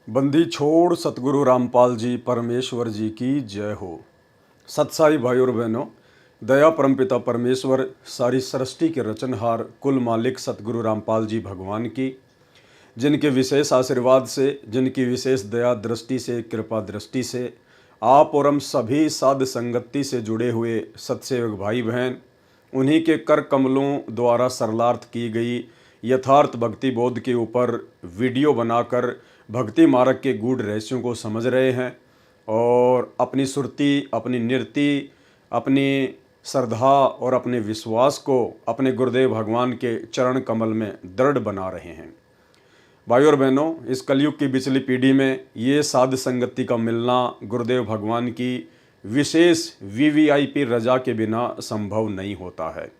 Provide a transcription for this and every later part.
बंदी छोड़ सतगुरु रामपाल जी परमेश्वर जी की जय हो। सत्साई भाई और बहनों, दया परमपिता परमेश्वर सारी सृष्टि के रचनहार कुल मालिक सतगुरु रामपाल जी भगवान की, जिनके विशेष आशीर्वाद से, जिनकी विशेष दया दृष्टि से, कृपा दृष्टि से आप और हम सभी साध संगति से जुड़े हुए सत्सेवक भाई बहन, उन्हीं के कर कमलों द्वारा सरलार्थ की गई यथार्थ भक्ति बोध के ऊपर वीडियो बनाकर भक्ति मार्ग के गूढ़ रहस्यों को समझ रहे हैं और अपनी सुरती, अपनी निरति, अपनी श्रद्धा और अपने विश्वास को अपने गुरुदेव भगवान के चरण कमल में दृढ़ बना रहे हैं। भाई और बहनों, इस कलयुग की पिछली पीढ़ी में ये साध संगति का मिलना गुरुदेव भगवान की विशेष वीवीआईपी रजा के बिना संभव नहीं होता है।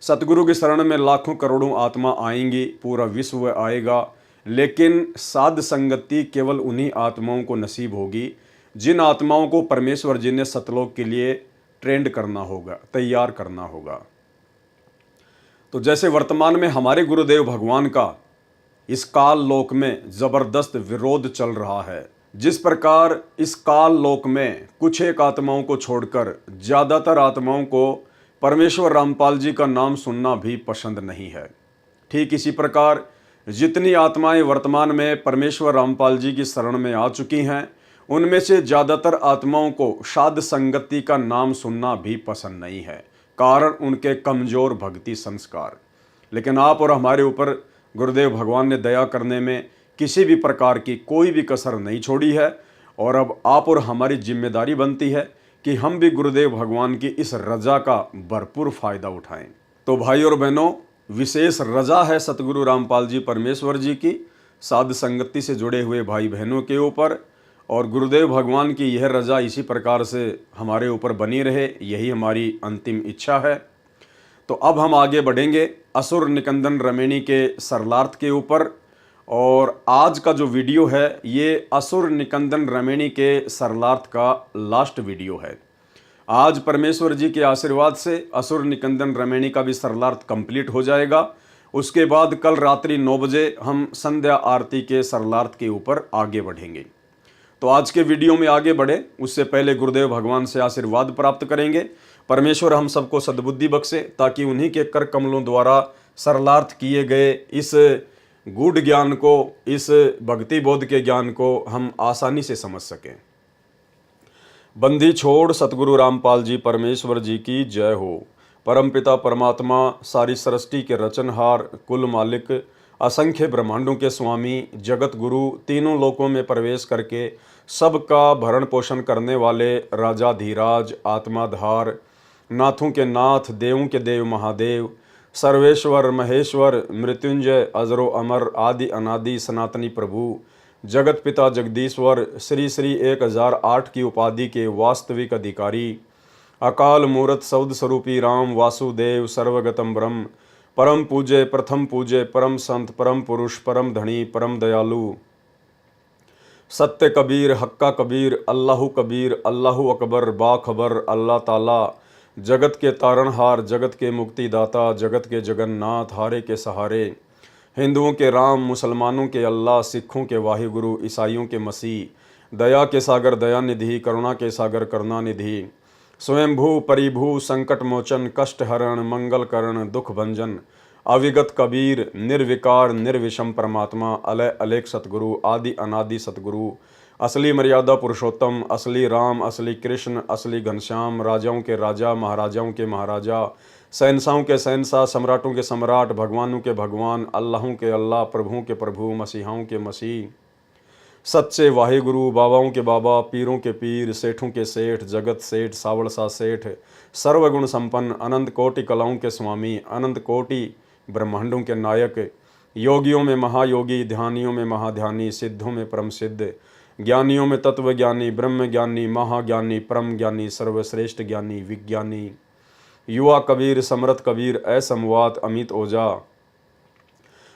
सतगुरु की शरण में लाखों करोड़ों आत्मा आएंगी, पूरा विश्व आएगा, लेकिन साध संगति केवल उन्हीं आत्माओं को नसीब होगी जिन आत्माओं को परमेश्वर जी ने सतलोक के लिए ट्रेंड करना होगा, तैयार करना होगा। तो जैसे वर्तमान में हमारे गुरुदेव भगवान का इस काल लोक में जबरदस्त विरोध चल रहा है, जिस प्रकार इस काल लोक में कुछ एक आत्माओं को छोड़कर ज्यादातर आत्माओं को परमेश्वर रामपाल जी का नाम सुनना भी पसंद नहीं है, ठीक इसी प्रकार जितनी आत्माएं वर्तमान में परमेश्वर रामपाल जी की शरण में आ चुकी हैं, उनमें से ज्यादातर आत्माओं को साध संगति का नाम सुनना भी पसंद नहीं है, कारण उनके कमजोर भक्ति संस्कार। लेकिन आप और हमारे ऊपर गुरुदेव भगवान ने दया करने में किसी भी प्रकार की कोई भी कसर नहीं छोड़ी है और अब आप और हमारी जिम्मेदारी बनती है कि हम भी गुरुदेव भगवान की इस रजा का भरपूर फायदा उठाएं। तो भाई और बहनों, विशेष रजा है सतगुरु रामपाल जी परमेश्वर जी की साध संगति से जुड़े हुए भाई बहनों के ऊपर, और गुरुदेव भगवान की यह रजा इसी प्रकार से हमारे ऊपर बनी रहे, यही हमारी अंतिम इच्छा है। तो अब हम आगे बढ़ेंगे असुर निकंदन रमेणी के सरलार्थ के ऊपर, और आज का जो वीडियो है ये असुर निकंदन रमेणी के सरलार्थ का लास्ट वीडियो है। आज परमेश्वर जी के आशीर्वाद से असुर निकंदन रमेणी का भी सरलार्थ कंप्लीट हो जाएगा। उसके बाद कल रात्रि 9 बजे हम संध्या आरती के सरलार्थ के ऊपर आगे बढ़ेंगे। तो आज के वीडियो में आगे बढ़े उससे पहले गुरुदेव भगवान से आशीर्वाद प्राप्त करेंगे। परमेश्वर हम सबको सद्बुद्धि बख्शे ताकि उन्हीं के कर कमलों द्वारा सरलार्थ किए गए इस गूढ़ ज्ञान को, इस भक्ति बोध के ज्ञान को हम आसानी से समझ सकें। बंदी छोड़ सतगुरु रामपाल जी परमेश्वर जी की जय हो। परमपिता परमात्मा सारी सृष्टि के रचनहार, कुल मालिक, असंख्य ब्रह्मांडों के स्वामी, जगत गुरु, तीनों लोकों में प्रवेश करके सबका भरण पोषण करने वाले राजाधीराज, आत्माधार, नाथों के नाथ, देवों के देव महादेव, सर्वेश्वर महेश्वर, मृत्युंजय, अजरो अमर, आदि अनादि सनातनी प्रभु, जगत पिता जगदीश्वर, श्री श्री 1008 की उपाधि के वास्तविक अधिकारी, अकाल मूर्त सौद स्वरूपी राम वासुदेव, सर्वगतम ब्रह्म, परम पूज्य, प्रथम पूज्य, परम संत, परम पुरुष, परम धनी, परम दयालु, सत्य कबीर, हक्का कबीर, अल्लाहु कबीर, अल्लाहु अकबर, बाखबर, अल्लाह ताला, जगत के तारणहार, जगत के मुक्तिदाता, जगत के जगन्नाथ, हारे के सहारे, हिंदुओं के राम, मुसलमानों के अल्लाह, सिखों के वाहिगुरु, ईसाइयों के मसीह, दया के सागर दया निधि, करुणा के सागर करुणा निधि, स्वयंभू परिभू, संकट मोचन, कष्ट हरण, मंगल करण, दुख भंजन, अविगत कबीर, निर्विकार निर्विषम परमात्मा, अलय अलेख सतगुरु, आदि अनादि सतगुरु, असली मर्यादा पुरुषोत्तम, असली राम, असली कृष्ण, असली घनश्याम, राजाओं के राजा, महाराजाओं के महाराजा, शहंशाहों के शहंशाह, सम्राटों के सम्राट, भगवानों के भगवान, अल्लाहों के अल्लाह, प्रभुओं के प्रभु, मसीहाओं के मसीह, सच्चे वाहिगुरु, बाबाओं के बाबा, पीरों के पीर, सेठों के सेठ, जगत सेठ, सावड़सा सेठ, सर्वगुण संपन्न, अनंत कोटि कलाओं के स्वामी, अनंत कोटि ब्रह्मांडों के नायक, योगियों में महायोगी, ध्यानियों में महाध्यानी, सिद्धों में परम सिद्ध, ज्ञानियों में तत्व ज्ञानी, ब्रह्म ज्ञानी, महाज्ञानी, परम ज्ञानी, सर्वश्रेष्ठ ज्ञानी, विज्ञानी, युवा कबीर, समरथ कबीर, असमवात, अमित ओझा,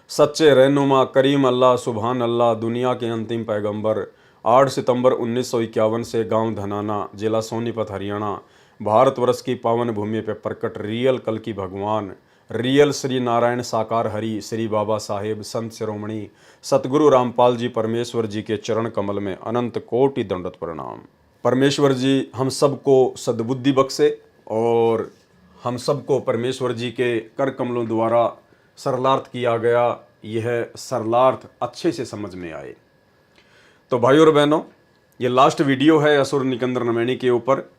सच्चे रहनुमा, करीम अल्लाह, सुभान अल्लाह, दुनिया के अंतिम पैगंबर, 8 सितंबर 1951 से गांव धनाना, जिला सोनीपत, हरियाणा, भारतवर्ष की पावन भूमि पर प्रकट रियल कल की भगवान, रियल श्री नारायण साकार हरि श्री बाबा साहेब संत शिरोमणि सतगुरु रामपाल जी परमेश्वर जी के चरण कमल में अनंत कोटि दंडवत प्रणाम। परमेश्वर जी हम सबको सद्बुद्धि बख्शे और हम सबको परमेश्वर जी के कर कमलों द्वारा सरलार्थ किया गया यह सरलार्थ अच्छे से समझ में आए। तो भाई और बहनों, ये लास्ट वीडियो है असुर निकंदर नमैनी के ऊपर,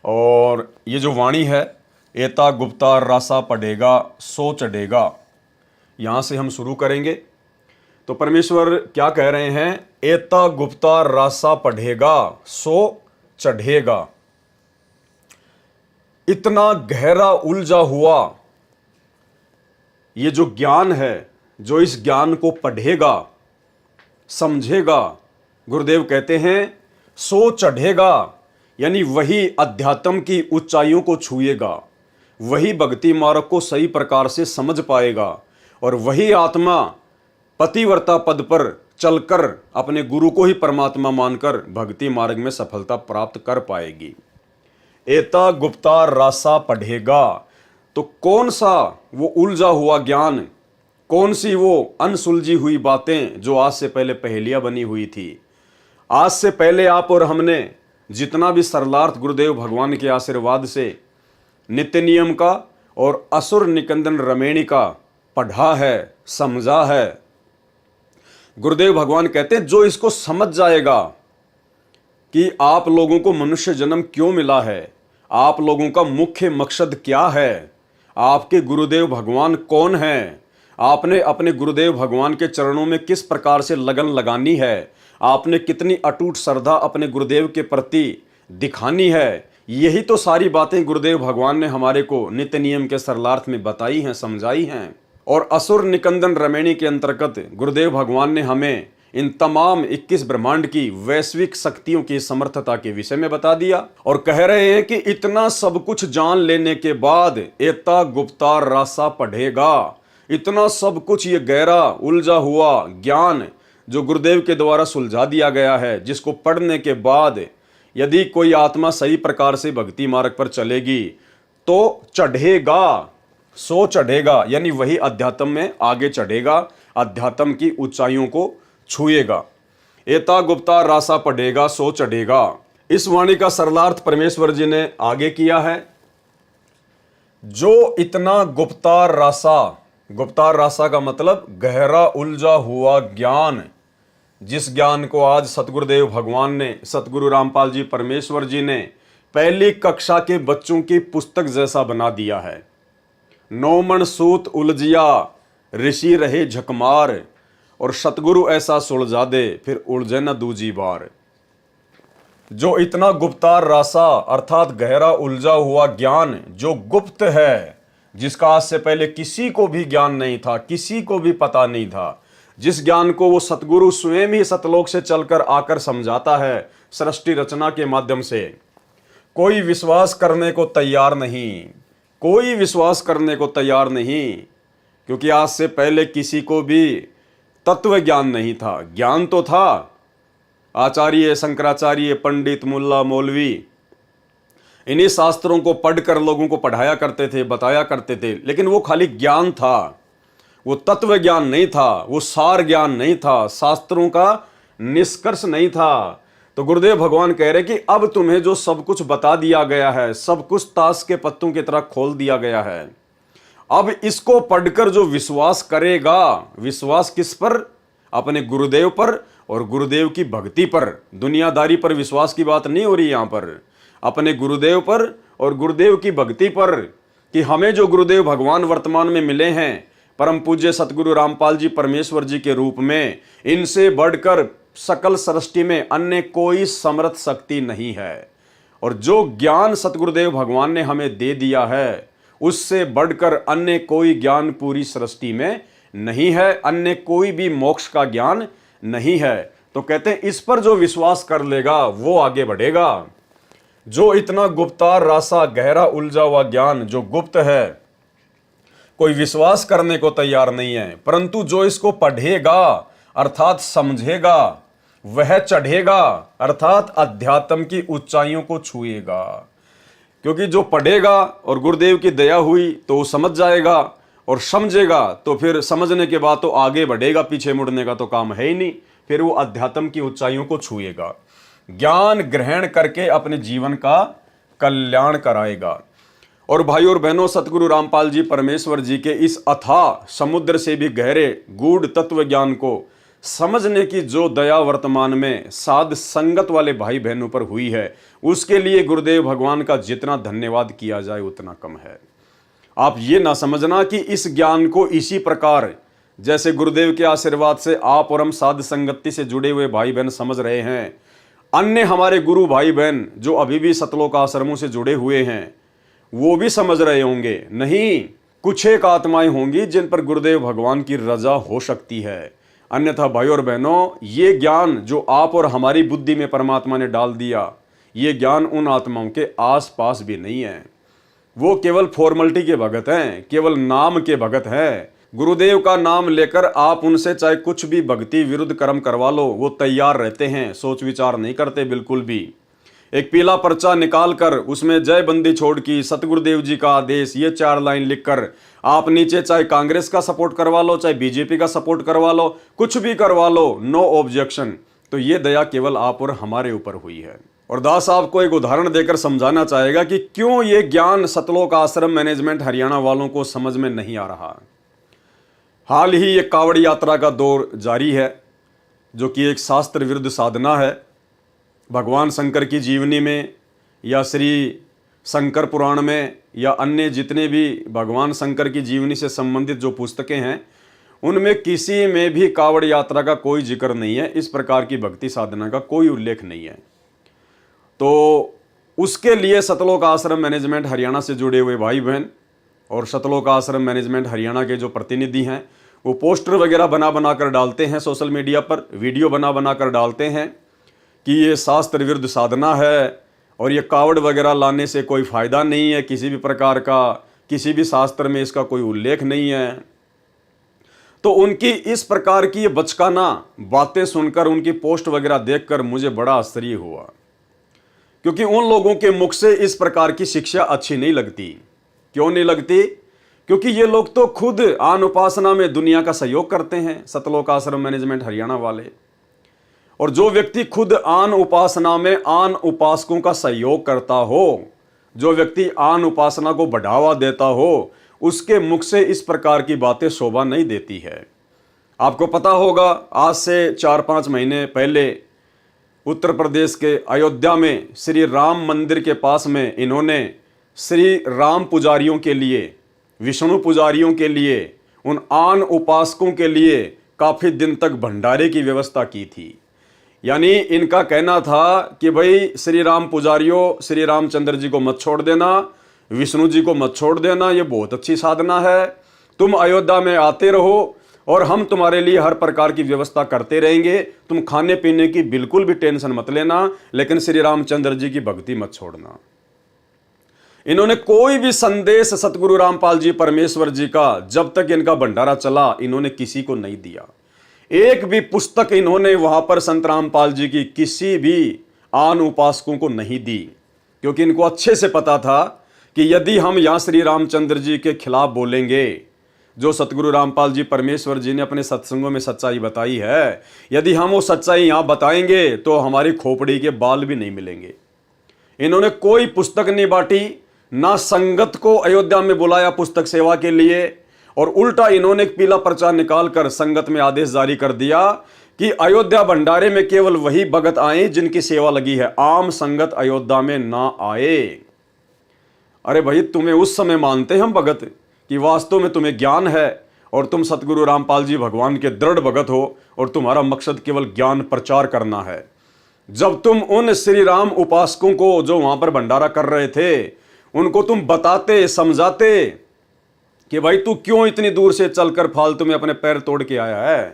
और ये जो वाणी है एता गुप्ता रासा पढ़ेगा सो चढ़ेगा, यहाँ से हम शुरू करेंगे। तो परमेश्वर क्या कह रहे हैं? एता गुप्ता रासा पढ़ेगा सो चढ़ेगा। इतना गहरा उलझा हुआ ये जो ज्ञान है, जो इस ज्ञान को पढ़ेगा समझेगा, गुरुदेव कहते हैं सो चढ़ेगा, यानी वही अध्यात्म की ऊंचाइयों को छुएगा, वही भक्ति मार्ग को सही प्रकार से समझ पाएगा, और वही आत्मा पतिव्रता पद पर चलकर अपने गुरु को ही परमात्मा मानकर भक्ति मार्ग में सफलता प्राप्त कर पाएगी। एता गुप्ता रासा पढ़ेगा। तो कौन सा वो उलझा हुआ ज्ञान, कौन सी वो अनसुलझी हुई बातें जो आज से पहले पहेलियां बनी हुई थी। आज से पहले आप और हमने जितना भी सरलार्थ गुरुदेव भगवान के आशीर्वाद से नित्य नियम का और असुर निकंदन रमैनी का पढ़ा है, समझा है, गुरुदेव भगवान कहते हैं जो इसको समझ जाएगा कि आप लोगों को मनुष्य जन्म क्यों मिला है, आप लोगों का मुख्य मकसद क्या है, आपके गुरुदेव भगवान कौन हैं, आपने अपने गुरुदेव भगवान के चरणों में किस प्रकार से लगन लगानी है, आपने कितनी अटूट श्रद्धा अपने गुरुदेव के प्रति दिखानी है, यही तो सारी बातें गुरुदेव भगवान ने हमारे को नित्य नियम के सरलार्थ में बताई हैं, समझाई हैं। और असुर निकंदन रमैनी के अंतर्गत गुरुदेव भगवान ने हमें इन तमाम 21 ब्रह्मांड की वैश्विक शक्तियों की समर्थता के विषय में बता दिया, और कह रहे हैं कि इतना सब कुछ जान लेने के बाद एता गुप्ता रासा पढ़ेगा। इतना सब कुछ ये गहरा उलझा हुआ ज्ञान जो गुरुदेव के द्वारा सुलझा दिया गया है, जिसको पढ़ने के बाद यदि कोई आत्मा सही प्रकार से भक्ति मार्ग पर चलेगी तो चढ़ेगा, सो चढ़ेगा, यानी वही अध्यात्म में आगे चढ़ेगा, अध्यात्म की ऊंचाइयों को छुएगा। एता गुप्ता रासा पढ़ेगा सो चढ़ेगा। इस वाणी का सरलार्थ परमेश्वर जी ने आगे किया है। जो इतना गुप्ता रासा का मतलब गहरा उलझा हुआ ज्ञान, जिस ज्ञान को आज सतगुरुदेव भगवान ने, सतगुरु रामपाल जी परमेश्वर जी ने पहली कक्षा के बच्चों की पुस्तक जैसा बना दिया है। नौमन सूत उलझिया ऋषि रहे झकमार, और सतगुरु ऐसा सुलझा दे फिर उलझे न दूजी बार। जो इतना गुप्ता रासा अर्थात गहरा उलझा हुआ ज्ञान जो गुप्त है, जिसका आज से पहले किसी को भी ज्ञान नहीं था, किसी को भी पता नहीं था, जिस ज्ञान को वो सतगुरु स्वयं ही सतलोक से चलकर आकर समझाता है सृष्टि रचना के माध्यम से, कोई विश्वास करने को तैयार नहीं, कोई विश्वास करने को तैयार नहीं, क्योंकि आज से पहले किसी को भी तत्व ज्ञान नहीं था। ज्ञान तो था, आचार्य शंकराचार्य पंडित मुल्ला मौलवी इन्हीं शास्त्रों को पढ़कर लोगों को पढ़ाया करते थे, बताया करते थे, लेकिन वो खाली ज्ञान था, वो तत्व ज्ञान नहीं था, वो सार ज्ञान नहीं था, शास्त्रों का निष्कर्ष नहीं था। तो गुरुदेव भगवान कह रहे कि अब तुम्हें जो सब कुछ बता दिया गया है, सब कुछ ताश के पत्तों की तरह खोल दिया गया है, अब इसको पढ़कर जो विश्वास करेगा, विश्वास किस पर? अपने गुरुदेव पर और गुरुदेव की भक्ति पर। दुनियादारी पर विश्वास की बात नहीं हो रही यहाँ पर, अपने गुरुदेव पर और गुरुदेव की भक्ति पर, कि हमें जो गुरुदेव भगवान वर्तमान में मिले हैं परम पूज्य सतगुरु रामपाल जी परमेश्वर जी के रूप में, इनसे बढ़कर सकल सृष्टि में अन्य कोई समर्थ शक्ति नहीं है। और जो ज्ञान सतगुरुदेव भगवान ने हमें दे दिया है, उससे बढ़कर अन्य कोई ज्ञान पूरी सृष्टि में नहीं है, अन्य कोई भी मोक्ष का ज्ञान नहीं है। तो कहते हैं इस पर जो विश्वास कर लेगा वो आगे बढ़ेगा। जो इतना गुप्ता रासा गहरा उलझा हुआ ज्ञान जो गुप्त है, कोई विश्वास करने को तैयार नहीं है, परंतु जो इसको पढ़ेगा अर्थात समझेगा, वह चढ़ेगा अर्थात अध्यात्म की ऊंचाइयों को छुएगा। क्योंकि जो पढ़ेगा और गुरुदेव की दया हुई तो वो समझ जाएगा, और समझेगा तो फिर समझने के बाद तो आगे बढ़ेगा, पीछे मुड़ने का तो काम है ही नहीं। फिर वो अध्यात्म की ऊंचाइयों को छुएगा, ज्ञान ग्रहण करके अपने जीवन का कल्याण कराएगा। और भाई और बहनों, सतगुरु रामपाल जी परमेश्वर जी के इस अथाह समुद्र से भी गहरे गूढ़ तत्व ज्ञान को समझने की जो दया वर्तमान में साध संगत वाले भाई बहनों पर हुई है, उसके लिए गुरुदेव भगवान का जितना धन्यवाद किया जाए उतना कम है। आप ये ना समझना कि इस ज्ञान को इसी प्रकार जैसे गुरुदेव के आशीर्वाद से आप और हम साध संगति से जुड़े हुए भाई बहन समझ रहे हैं, अन्य हमारे गुरु भाई बहन जो अभी भी सतलोक आश्रमों से जुड़े हुए हैं वो भी समझ रहे होंगे। नहीं, कुछ एक आत्माएं होंगी जिन पर गुरुदेव भगवान की रजा हो सकती है। अन्यथा भाई और बहनों, ये ज्ञान जो आप और हमारी बुद्धि में परमात्मा ने डाल दिया, ये ज्ञान उन आत्माओं के आसपास भी नहीं है। वो केवल फॉर्मेलिटी के भगत हैं, केवल नाम के भगत हैं। गुरुदेव का नाम लेकर आप उनसे चाहे कुछ भी भक्ति विरुद्ध कर्म करवा लो, वो तैयार रहते हैं, सोच विचार नहीं करते बिल्कुल भी। एक पीला पर्चा निकाल कर उसमें जय बंदी छोड़ की सतगुरुदेव जी का आदेश, ये 4 लाइन लिखकर आप नीचे चाहे कांग्रेस का सपोर्ट करवा लो, चाहे बीजेपी का सपोर्ट करवा लो, कुछ भी करवा लो, नो ऑब्जेक्शन। तो ये दया केवल आप और हमारे ऊपर हुई है। और दास आपको एक उदाहरण देकर समझाना चाहेगा कि क्यों ये ज्ञान सतलोक आश्रम मैनेजमेंट हरियाणा वालों को समझ में नहीं आ रहा। हाल ही एक कावड़ यात्रा का दौर जारी है, जो कि एक शास्त्र विरुद्ध साधना है। भगवान शंकर की जीवनी में या श्री शंकर पुराण में या अन्य जितने भी भगवान शंकर की जीवनी से संबंधित जो पुस्तकें हैं, उनमें किसी में भी कावड़ यात्रा का कोई जिक्र नहीं है। इस प्रकार की भक्ति साधना का कोई उल्लेख नहीं है। तो उसके लिए सतलोक आश्रम मैनेजमेंट हरियाणा से जुड़े हुए भाई बहन और सतलोक आश्रम मैनेजमेंट हरियाणा के जो प्रतिनिधि हैं, वो पोस्टर वगैरह बना बना कर डालते हैं सोशल मीडिया पर, वीडियो बना बना कर डालते हैं कि ये शास्त्र विरुद्ध साधना है और ये कावड़ वगैरह लाने से कोई फ़ायदा नहीं है किसी भी प्रकार का, किसी भी शास्त्र में इसका कोई उल्लेख नहीं है। तो उनकी इस प्रकार की ये बचकाना बातें सुनकर, उनकी पोस्ट वगैरह देखकर मुझे बड़ा आश्चर्य हुआ, क्योंकि उन लोगों के मुख से इस प्रकार की शिक्षा अच्छी नहीं लगती। क्यों नहीं लगती? क्योंकि ये लोग तो खुद आन उपासना में दुनिया का सहयोग करते हैं, सतलोक आश्रम मैनेजमेंट हरियाणा वाले। और जो व्यक्ति खुद आन उपासना में आन उपासकों का सहयोग करता हो, जो व्यक्ति आन उपासना को बढ़ावा देता हो, उसके मुख से इस प्रकार की बातें शोभा नहीं देती है। आपको पता होगा, आज से 4-5 महीने पहले उत्तर प्रदेश के अयोध्या में श्री राम मंदिर के पास में इन्होंने श्री राम पुजारियों के लिए, विष्णु पुजारियों के लिए, उन आन उपासकों के लिए काफ़ी दिन तक भंडारे की व्यवस्था की थी। यानी इनका कहना था कि भाई श्री राम पुजारियों, श्री रामचंद्र जी को मत छोड़ देना, विष्णु जी को मत छोड़ देना, ये बहुत अच्छी साधना है, तुम अयोध्या में आते रहो और हम तुम्हारे लिए हर प्रकार की व्यवस्था करते रहेंगे, तुम खाने पीने की बिल्कुल भी टेंशन मत लेना, लेकिन श्री रामचंद्र जी की भक्ति मत छोड़ना। इन्होंने कोई भी संदेश सतगुरु रामपाल जी परमेश्वर जी का जब तक इनका भंडारा चला, इन्होंने किसी को नहीं दिया। एक भी पुस्तक इन्होंने वहां पर संत रामपाल जी की किसी भी आन उपासकों को नहीं दी, क्योंकि इनको अच्छे से पता था कि यदि हम यहां श्री रामचंद्र जी के खिलाफ बोलेंगे, जो सतगुरु रामपाल जी परमेश्वर जी ने अपने सत्संगों में सच्चाई बताई है, यदि हम वो सच्चाई यहां बताएंगे तो हमारी खोपड़ी के बाल भी नहीं मिलेंगे। इन्होंने कोई पुस्तक नहीं बांटी, ना संगत को अयोध्या में बुलाया पुस्तक सेवा के लिए, और उल्टा इन्होंने एक पीला पर्चा निकालकर संगत में आदेश जारी कर दिया कि अयोध्या भंडारे में केवल वही भगत आए जिनकी सेवा लगी है, आम संगत अयोध्या में ना आए। अरे भाई, तुम्हें उस समय मानते हम भगत कि वास्तव में तुम्हें ज्ञान है और तुम सतगुरु रामपाल जी भगवान के दृढ़ भगत हो और तुम्हारा मकसद केवल ज्ञान प्रचार करना है। जब तुम उन श्री राम उपासकों को जो वहां पर भंडारा कर रहे थे, उनको तुम बताते, समझाते कि भाई तू क्यों इतनी दूर से चलकर फालतू में अपने पैर तोड़ के आया है,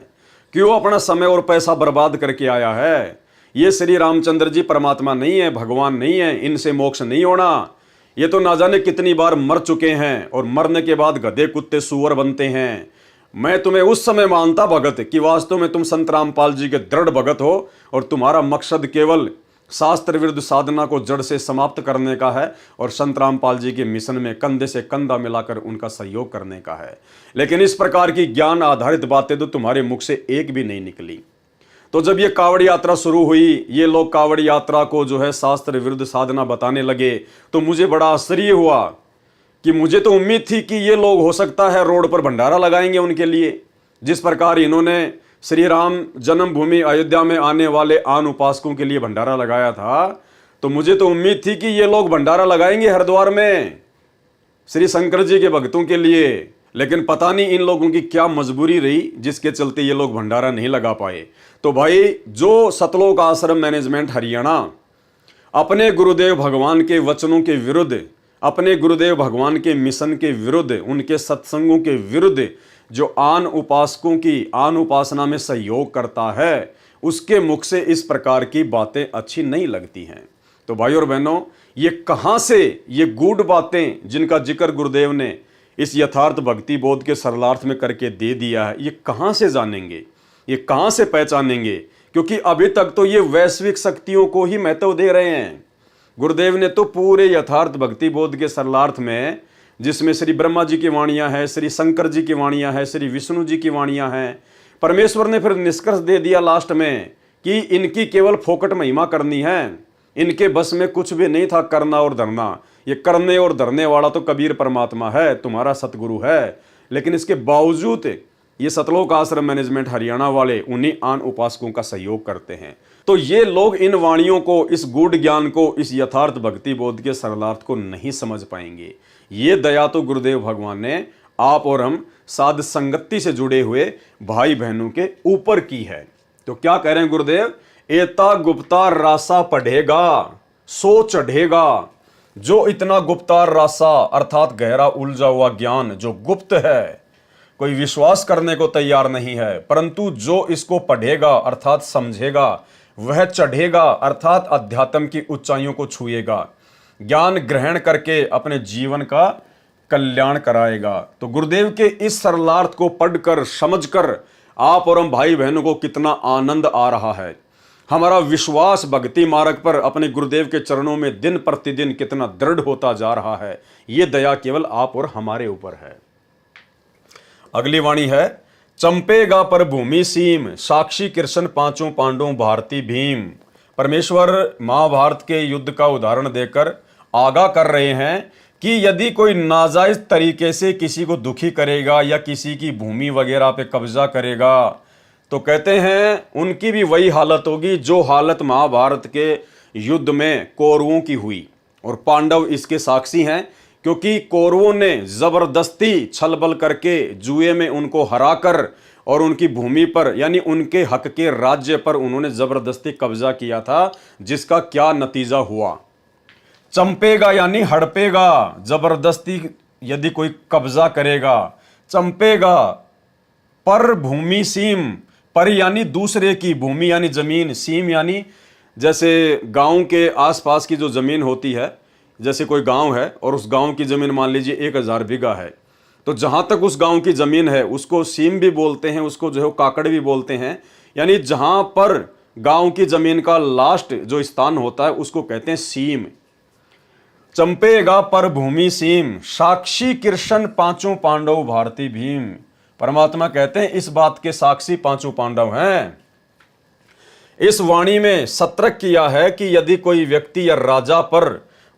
क्यों अपना समय और पैसा बर्बाद करके आया है। ये श्री रामचंद्र जी परमात्मा नहीं है, भगवान नहीं है, इनसे मोक्ष नहीं होना। ये तो ना जाने कितनी बार मर चुके हैं और मरने के बाद गधे कुत्ते सुअर बनते हैं। मैं तुम्हें उस समय मानता भगत कि वास्तव में तुम संत रामपाल जी के दृढ़ भगत हो और तुम्हारा मकसद केवल शास्त्र विरुद्ध साधना को जड़ से समाप्त करने का है और संत रामपाल जी के मिशन में कंधे से कंधा मिलाकर उनका सहयोग करने का है। लेकिन इस प्रकार की ज्ञान आधारित बातें तो तुम्हारे मुख से एक भी नहीं निकली। तो जब ये कावड़ यात्रा शुरू हुई, ये लोग कावड़ यात्रा को जो है शास्त्र विरुद्ध साधना बताने लगे, तो मुझे बड़ा आश्चर्य हुआ कि मुझे तो उम्मीद थी कि ये लोग हो सकता है रोड पर भंडारा लगाएंगे उनके लिए। जिस प्रकार इन्होंने श्री राम जन्मभूमि अयोध्या में आने वाले आन उपासकों के लिए भंडारा लगाया था, तो मुझे तो उम्मीद थी कि ये लोग भंडारा लगाएंगे हरिद्वार में श्री शंकर जी के भक्तों के लिए। लेकिन पता नहीं इन लोगों की क्या मजबूरी रही जिसके चलते ये लोग भंडारा नहीं लगा पाए। तो भाई, जो सतलोक आश्रम मैनेजमेंट हरियाणा अपने गुरुदेव भगवान के वचनों के विरुद्ध, अपने गुरुदेव भगवान के मिशन के विरुद्ध, उनके सत्संगों के विरुद्ध जो आन उपासकों की आन उपासना में सहयोग करता है, उसके मुख से इस प्रकार की बातें अच्छी नहीं लगती हैं। तो भाई और बहनों, ये कहाँ से ये गूढ़ बातें जिनका जिक्र गुरुदेव ने इस यथार्थ भक्ति बोध के सरलार्थ में करके दे दिया है, ये कहाँ से जानेंगे, ये कहाँ से पहचानेंगे? क्योंकि अभी तक तो ये वैश्विक शक्तियों को ही महत्व दे रहे हैं। गुरुदेव ने तो पूरे यथार्थ भक्ति बोध के सरलार्थ में, जिसमें श्री ब्रह्मा जी की वाणियां हैं, श्री शंकर जी की वाणियां हैं, श्री विष्णु जी की वाणियां हैं, परमेश्वर ने फिर निष्कर्ष दे दिया लास्ट में कि इनकी केवल फोकट महिमा करनी है, इनके बस में कुछ भी नहीं था करना और धरना। ये करने और धरने वाला तो कबीर परमात्मा है, तुम्हारा सतगुरु है। लेकिन इसके बावजूद ये सतलोक आश्रम मैनेजमेंट हरियाणा वाले उन्हीं आन उपासकों का सहयोग करते हैं। तो ये लोग इन वाणियों को, इस गूढ़ ज्ञान को, इस यथार्थ भक्ति बोध के सरलार्थ को नहीं समझ पाएंगे। ये दया तो गुरुदेव भगवान ने आप और हम साध संगति से जुड़े हुए भाई बहनों के ऊपर की है। तो क्या कह रहे हैं गुरुदेव? एता गुप्ता रासा पढ़ेगा सो चढ़ेगा। जो इतना गुप्तार रासा अर्थात गहरा उलझा हुआ ज्ञान जो गुप्त है, कोई विश्वास करने को तैयार नहीं है, परंतु जो इसको पढ़ेगा अर्थात समझेगा, वह चढ़ेगा अर्थात अध्यात्म की ऊंचाइयों को छुएगा, ज्ञान ग्रहण करके अपने जीवन का कल्याण कराएगा। तो गुरुदेव के इस सरलार्थ को पढ़कर समझकर आप और हम भाई बहनों को कितना आनंद आ रहा है। हमारा विश्वास भक्ति मार्ग पर अपने गुरुदेव के चरणों में दिन प्रतिदिन कितना दृढ़ होता जा रहा है। ये दया केवल आप और हमारे ऊपर है। अगली वाणी है, चंपेगा पर भूमि सीम, साक्षी कृष्ण पांचों पांडवों भारती भीम। परमेश्वर महाभारत के युद्ध का उदाहरण देकर आगाह कर रहे हैं कि यदि कोई नाजायज तरीके से किसी को दुखी करेगा या किसी की भूमि वगैरह पे कब्जा करेगा, तो कहते हैं उनकी भी वही हालत होगी जो हालत महाभारत के युद्ध में कौरवों की हुई। और पांडव इसके साक्षी हैं, क्योंकि कौरवों ने जबरदस्ती छलबल करके जुए में उनको हराकर और उनकी भूमि पर यानी उनके हक के राज्य पर उन्होंने जबरदस्ती कब्जा किया था, जिसका क्या नतीजा हुआ? चंपेगा यानी हड़पेगा, जबरदस्ती यदि कोई कब्जा करेगा। चंपेगा पर भूमि सीम, पर यानी दूसरे की, भूमि यानी जमीन, सीम यानी जैसे गांव के आसपास की जो जमीन होती है, जैसे कोई गांव है और उस गांव की जमीन मान लीजिए 1000 बीघा है, तो जहां तक उस गांव की जमीन है उसको सीम भी बोलते हैं, उसको जो है काकड़ भी बोलते हैं। यानी जहां पर गांव की जमीन का लास्ट जो स्थान होता है उसको कहते हैं सीम। चंपेगा पर भूमि सीम, साक्षी कृष्ण पांचों पांडव भारती भीम। परमात्मा कहते हैं इस बात के साक्षी पांचों पांडव हैं। इस वाणी में सतर्क किया है कि यदि कोई व्यक्ति या राजा पर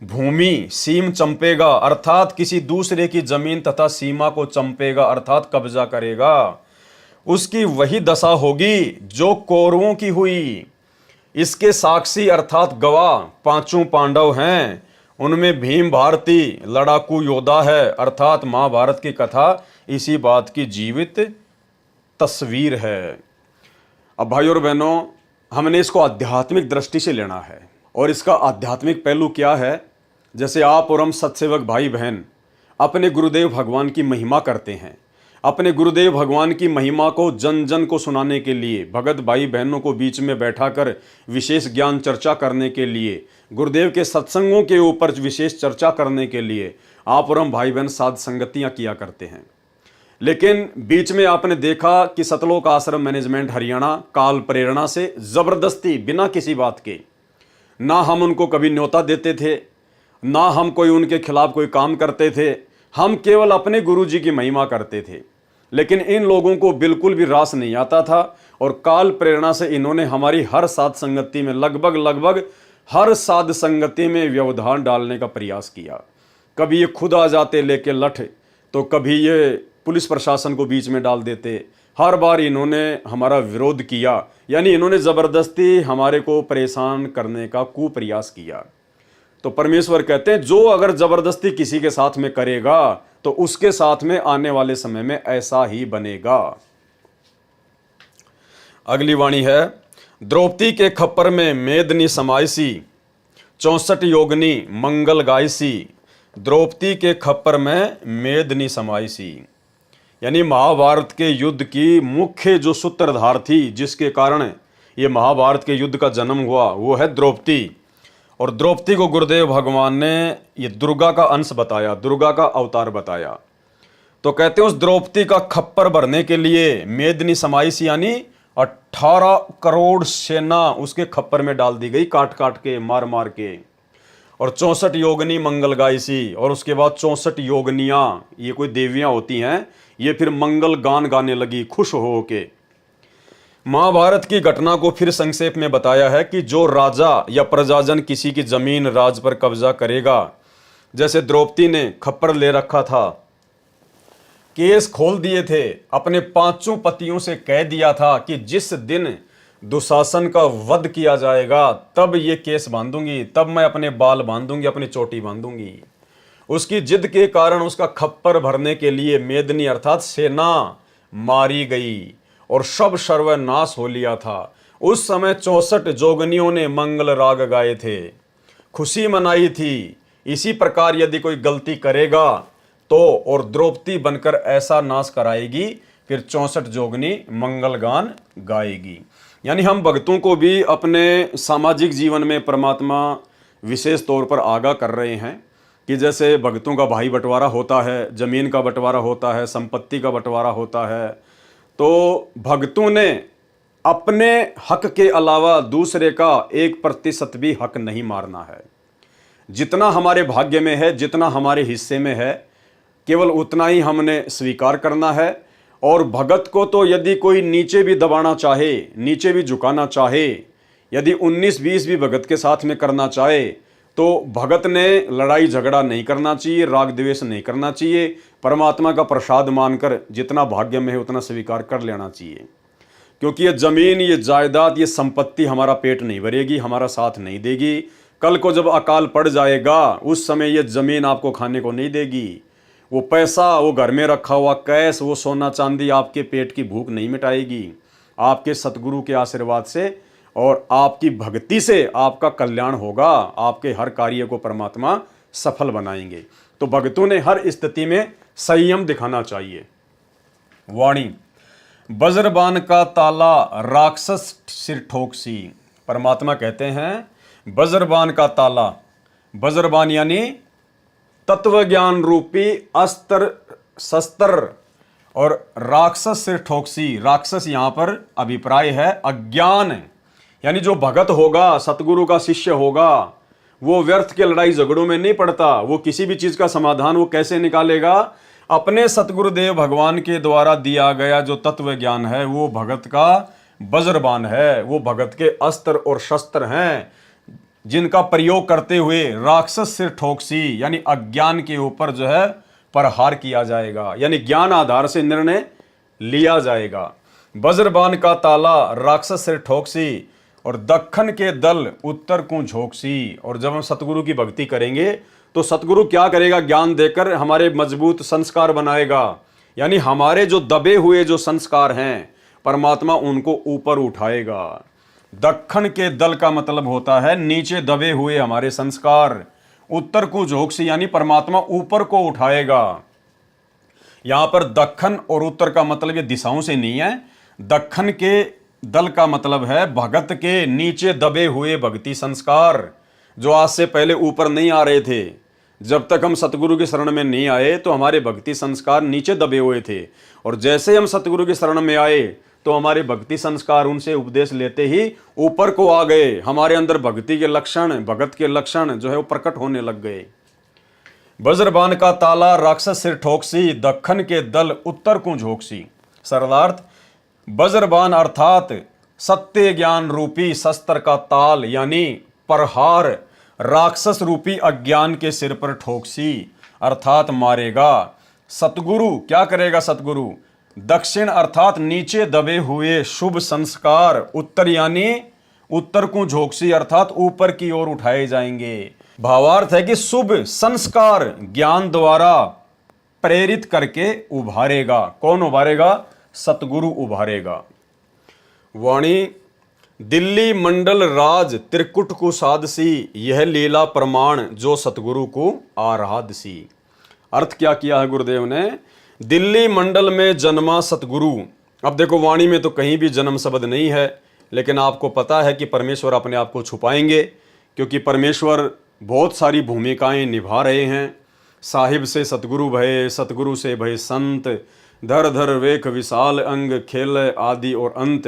भूमि सीम चंपेगा अर्थात किसी दूसरे की जमीन तथा सीमा को चंपेगा अर्थात कब्जा करेगा, उसकी वही दशा होगी जो कौरवों की हुई। इसके साक्षी अर्थात गवाह पांचों पांडव हैं। उनमें भीम भारती लड़ाकू योद्धा है, अर्थात महाभारत की कथा इसी बात की जीवित तस्वीर है। अब भाई और बहनों, हमने इसको आध्यात्मिक दृष्टि से लेना है। और इसका आध्यात्मिक पहलू क्या है? जैसे आप और हम सत्सेवक भाई बहन अपने गुरुदेव भगवान की महिमा करते हैं, अपने गुरुदेव भगवान की महिमा को जन जन को सुनाने के लिए, भगत भाई बहनों को बीच में बैठाकर विशेष ज्ञान चर्चा करने के लिए, गुरुदेव के सत्संगों के ऊपर विशेष चर्चा करने के लिए आप और हम भाई बहन साध संगतियाँ किया करते हैं। लेकिन बीच में आपने देखा कि सतलोक आश्रम मैनेजमेंट हरियाणा काल प्रेरणा से जबरदस्ती बिना किसी बात के ना हम उनको कभी न्योता देते थे, ना हम कोई उनके खिलाफ कोई काम करते थे। हम केवल अपने गुरु जी की महिमा करते थे। लेकिन इन लोगों को बिल्कुल भी रास नहीं आता था और काल प्रेरणा से इन्होंने हमारी हर साध संगति में लगभग हर साध संगति में व्यवधान डालने का प्रयास किया। कभी ये खुद आ जाते लेके लठ, तो कभी ये पुलिस प्रशासन को बीच में डाल देते। हर बार इन्होंने हमारा विरोध किया, यानी इन्होंने ज़बरदस्ती हमारे को परेशान करने का कुप्रयास किया। तो परमेश्वर कहते हैं जो अगर ज़बरदस्ती किसी के साथ में करेगा तो उसके साथ में आने वाले समय में ऐसा ही बनेगा। अगली वाणी है, द्रौपदी के खप्पर में मेदनी समायसी, 64 योगनी मंगल गायसी। द्रौपदी के खप्पर में मेदनी समायसी, यानी महाभारत के युद्ध की मुख्य जो सूत्रधार थी, जिसके कारण ये महाभारत के युद्ध का जन्म हुआ, वो है द्रौपदी। और द्रौपदी को गुरुदेव भगवान ने ये दुर्गा का अंश बताया, दुर्गा का अवतार बताया। तो कहते हैं उस द्रौपदी का खप्पर भरने के लिए मेदनी समाइस, यानी 18 करोड़ सेना उसके खप्पर में डाल दी गई, काट काट के, मार मार के। और 64 योगनी मंगल गायसी, और उसके बाद 64 योगनियाँ, ये कोई देवियाँ होती हैं, ये फिर मंगल गान गाने लगी खुश हो के। महाभारत की घटना को फिर संक्षेप में बताया है कि जो राजा या प्रजाजन किसी की जमीन राज पर कब्जा करेगा, जैसे द्रौपदी ने खप्पर ले रखा था, केस खोल दिए थे, अपने 5 पतियों से कह दिया था कि जिस दिन दुशासन का वध किया जाएगा तब ये केस बांधूंगी, तब मैं अपने बाल बांधूंगी, अपनी चोटी बांधूंगी। उसकी जिद के कारण उसका खप्पर भरने के लिए मेदनी अर्थात सेना मारी गई और सब सर्वनाश हो लिया था। उस समय 64 जोगनियों ने मंगल राग गाए थे, खुशी मनाई थी। इसी प्रकार यदि कोई गलती करेगा तो और द्रौपदी बनकर ऐसा नाश कराएगी, फिर 64 जोगनी मंगल गान गाएगी। यानी हम भक्तों को भी अपने सामाजिक जीवन में परमात्मा विशेष तौर पर आगाह कर रहे हैं कि जैसे भक्तों का भाई बंटवारा होता है, जमीन का बंटवारा होता है, संपत्ति का बंटवारा होता है, तो भक्तों ने अपने हक के अलावा दूसरे का 1% भी हक नहीं मारना है। जितना हमारे भाग्य में है, जितना हमारे हिस्से में है, केवल उतना ही हमने स्वीकार करना है। और भगत को तो यदि कोई नीचे भी दबाना चाहे, नीचे भी झुकाना चाहे, यदि 19-20 भी भगत के साथ में करना चाहे, तो भगत ने लड़ाई झगड़ा नहीं करना चाहिए, राग द्वेष नहीं करना चाहिए। परमात्मा का प्रसाद मानकर जितना भाग्य में है उतना स्वीकार कर लेना चाहिए। क्योंकि ये जमीन, ये जायदाद, ये संपत्ति हमारा पेट नहीं भरेगी, हमारा साथ नहीं देगी। कल को जब अकाल पड़ जाएगा उस समय ये जमीन आपको खाने को नहीं देगी। वो पैसा, वो घर में रखा हुआ कैश, वो सोना चांदी आपके पेट की भूख नहीं मिटाएगी। आपके सतगुरु के आशीर्वाद से और आपकी भक्ति से आपका कल्याण होगा। आपके हर कार्य को परमात्मा सफल बनाएंगे। तो भक्तों ने हर स्थिति में संयम दिखाना चाहिए। वाणी, वज्रबाण का ताला राक्षस सिर ठोकसी। परमात्मा कहते हैं वज्रबाण का ताला, वज्रबाण यानी तत्व ज्ञान रूपी अस्त्र शस्त्र, और राक्षस सिर ठोकसी, राक्षस यहां पर अभिप्राय है अज्ञान। यानी जो भगत होगा, सतगुरु का शिष्य होगा, वो व्यर्थ के लड़ाई झगड़ों में नहीं पड़ता। वो किसी भी चीज का समाधान वो कैसे निकालेगा? अपने सतगुरुदेव भगवान के द्वारा दिया गया जो तत्व ज्ञान है वो भगत का वज्रबाण है, वो भगत के अस्त्र और शस्त्र हैं, जिनका प्रयोग करते हुए राक्षस सिर ठोकसी, यानी अज्ञान के ऊपर जो है प्रहार किया जाएगा, यानी ज्ञान आधार से निर्णय लिया जाएगा। वज्रबाण का ताला राक्षस सिर ठोकसी, और दक्खन के दल उत्तर को झोंकसी। और जब हम सतगुरु की भक्ति करेंगे तो सतगुरु क्या करेगा? ज्ञान देकर हमारे मजबूत संस्कार बनाएगा। यानी हमारे जो दबे हुए जो संस्कार हैं, परमात्मा उनको ऊपर उठाएगा। दक्खन के दल का मतलब होता है नीचे दबे हुए हमारे संस्कार। उत्तर को झोंकसी यानी परमात्मा ऊपर को उठाएगा। यहां पर दक्खन और उत्तर का मतलब ये दिशाओं से नहीं है। दक्खन के दल का मतलब है भगत के नीचे दबे हुए भक्ति संस्कार, जो आज से पहले ऊपर नहीं आ रहे थे। जब तक हम सतगुरु की शरण में नहीं आए तो हमारे भक्ति संस्कार नीचे दबे हुए थे, और जैसे हम सतगुरु की शरण में आए तो हमारे भक्ति संस्कार उनसे उपदेश लेते ही ऊपर को आ गए। हमारे अंदर भक्ति के लक्षण, भगत के लक्षण जो है वो प्रकट होने लग गए। वज्रबाण का ताला राक्षस सिर ठोकसी, दक्खन के दल उत्तर को झोंकसी। सरलार्थ, वज्रबाण अर्थात सत्य ज्ञान रूपी शस्त्र का ताल यानी प्रहार राक्षस रूपी अज्ञान के सिर पर ठोकसी अर्थात मारेगा। सतगुरु क्या करेगा? सतगुरु दक्षिण अर्थात नीचे दबे हुए शुभ संस्कार, उत्तर यानी उत्तर को झोंकसी अर्थात ऊपर की ओर उठाए जाएंगे। भावार्थ है कि शुभ संस्कार ज्ञान द्वारा प्रेरित करके उभारेगा। कौन उभारेगा? सतगुरु उभारेगा। वाणी, दिल्ली मंडल राज त्रिकुट को साधसी, यह लीला प्रमाण जो सतगुरु को आराधसी। अर्थ क्या किया है गुरुदेव ने? दिल्ली मंडल में जन्मा सतगुरु। अब देखो वाणी में तो कहीं भी जन्म शब्द नहीं है, लेकिन आपको पता है कि परमेश्वर अपने आप को छुपाएंगे, क्योंकि परमेश्वर बहुत सारी भूमिकाएं निभा रहे हैं। साहिब से सतगुरु भये, सतगुरु से भये संत, धर धर वेख विशाल अंग, खेल आदि और अंत।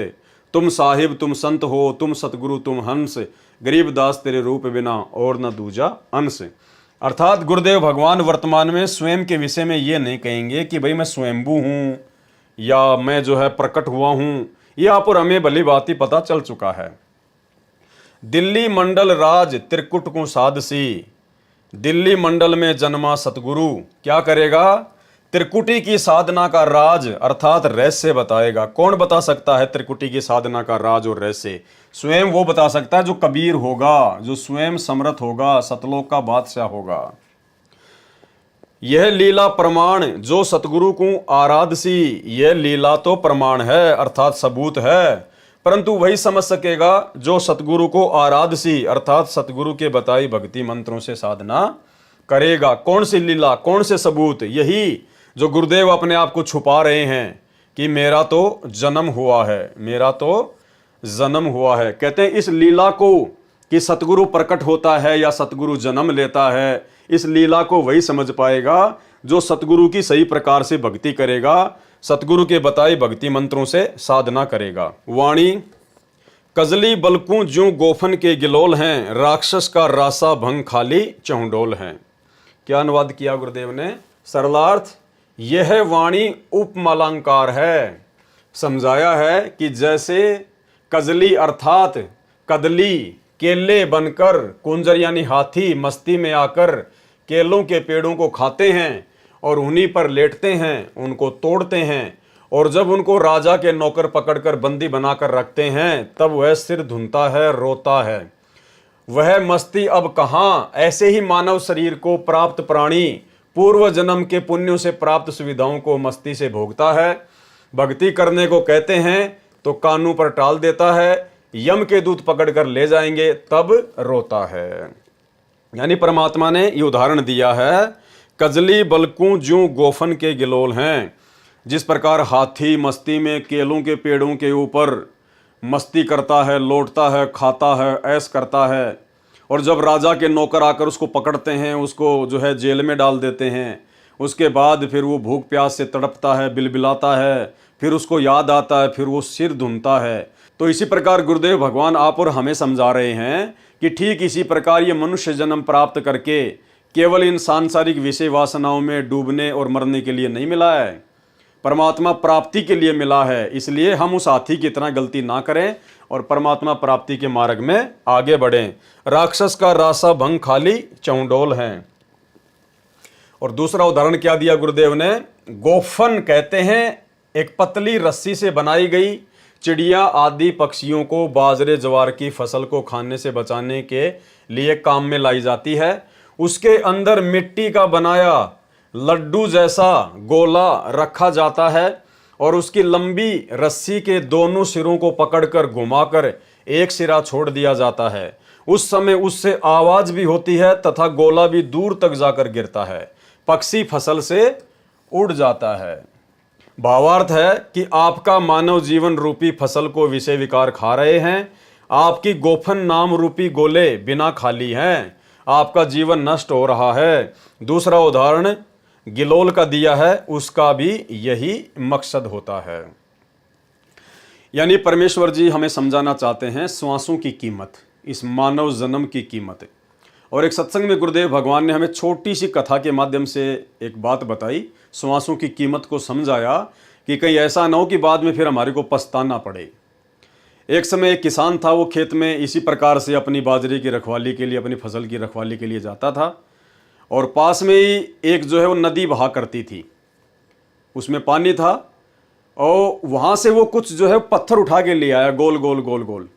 तुम साहिब तुम संत हो, तुम सतगुरु तुम हंस, गरीबदास तेरे रूप बिना और न दूजा अंश। अर्थात गुरुदेव भगवान वर्तमान में स्वयं के विषय में ये नहीं कहेंगे कि भाई मैं स्वयंभू हूँ या मैं जो है प्रकट हुआ हूँ। ये आप और हमें भली बात ही पता चल चुका है। दिल्ली मंडल राज त्रिकुट को साधसी, दिल्ली मंडल में जन्मा सतगुरु क्या करेगा? त्रिकुटी की साधना का राज अर्थात रहस्य बताएगा। कौन बता सकता है त्रिकुटी की साधना का राज और रहस्य? स्वयं वो बता सकता है जो कबीर होगा, जो स्वयं समर्थ होगा, सतलोक का बादशाह होगा। यह लीला प्रमाण जो सतगुरु को आराधसी, यह लीला तो प्रमाण है अर्थात सबूत है, परंतु वही समझ सकेगा जो सतगुरु को आराधसी अर्थात सतगुरु के बताई भक्ति मंत्रों से साधना करेगा। कौन सी लीला, कौन से सबूत? यही जो गुरुदेव अपने आप को छुपा रहे हैं कि मेरा तो जन्म हुआ है, मेरा तो जन्म हुआ है। कहते हैं इस लीला को कि सतगुरु प्रकट होता है या सतगुरु जन्म लेता है, इस लीला को वही समझ पाएगा जो सतगुरु की सही प्रकार से भक्ति करेगा, सतगुरु के बताए भक्ति मंत्रों से साधना करेगा। वाणी, कजली बलकू ज्यों गोफन के गिलोल हैं, राक्षस का रासा भंग खाली चौंडोल हैं। क्या अनुवाद किया गुरुदेव ने? सरलार्थ, यह वाणी उपमालंकार है। समझाया है कि जैसे कजली अर्थात कदली केले बनकर, कुंजर यानी हाथी मस्ती में आकर केलों के पेड़ों को खाते हैं और उन्हीं पर लेटते हैं, उनको तोड़ते हैं, और जब उनको राजा के नौकर पकड़कर बंदी बनाकर रखते हैं तब वह सिर धुनता है, रोता है। वह मस्ती अब कहाँ? ऐसे ही मानव शरीर को प्राप्त प्राणी पूर्व जन्म के पुण्यों से प्राप्त सुविधाओं को मस्ती से भोगता है। भक्ति करने को कहते हैं तो कानों पर टाल देता है, यम के दूत पकड़कर ले जाएंगे तब रोता है। यानी परमात्मा ने ये उदाहरण दिया है, कजली बलकू ज्यों गोफन के गिलोल हैं। जिस प्रकार हाथी मस्ती में केलों के पेड़ों के ऊपर मस्ती करता है, लौटता है, खाता है, ऐश करता है, और जब राजा के नौकर आकर उसको पकड़ते हैं, उसको जो है जेल में डाल देते हैं, उसके बाद फिर वो भूख प्यास से तड़पता है, बिलबिलाता है, फिर उसको याद आता है, फिर वो सिर धुनता है। तो इसी प्रकार गुरुदेव भगवान आप और हमें समझा रहे हैं कि ठीक इसी प्रकार ये मनुष्य जन्म प्राप्त करके केवल इन सांसारिक विषय वासनाओं में डूबने और मरने के लिए नहीं मिला है, परमात्मा प्राप्ति के लिए मिला है। इसलिए हम उस हाथी की तरह गलती ना करें और परमात्मा प्राप्ति के मार्ग में आगे बढ़ें। राक्षस का रासा भंग खाली चौंडोल हैं। और दूसरा उदाहरण क्या दिया गुरुदेव ने? गोफन कहते हैं एक पतली रस्सी से बनाई गई चिड़िया आदि पक्षियों को बाजरे ज्वार की फसल को खाने से बचाने के लिए काम में लाई जाती है। उसके अंदर मिट्टी का बनाया लड्डू जैसा गोला रखा जाता है और उसकी लंबी रस्सी के दोनों सिरों को पकड़कर घुमाकर एक सिरा छोड़ दिया जाता है। उस समय उससे आवाज भी होती है तथा गोला भी दूर तक जाकर गिरता है, पक्षी फसल से उड़ जाता है। भावार्थ है कि आपका मानव जीवन रूपी फसल को विषय विकार खा रहे हैं, आपकी गोफन नाम रूपी गोले बिना खाली हैं, आपका जीवन नष्ट हो रहा है। दूसरा उदाहरण गिलोल का दिया है, उसका भी यही मकसद होता है। यानी परमेश्वर जी हमें समझाना चाहते हैं श्वासों की कीमत, इस मानव जन्म की कीमत। और एक सत्संग में गुरुदेव भगवान ने हमें छोटी सी कथा के माध्यम से एक बात बताई, श्वासों की कीमत को समझाया कि कहीं ऐसा ना हो कि बाद में फिर हमारे को पछताना पड़े। एक समय एक किसान था, वो खेत में इसी प्रकार से अपनी बाजरे की रखवाली के लिए, अपनी फसल की रखवाली के लिए जाता था, और पास में ही एक जो है वो नदी बहा करती थी, उसमें पानी था, और वहाँ से वो कुछ जो है पत्थर उठा के ले आया, गोल गोल गोल गोल।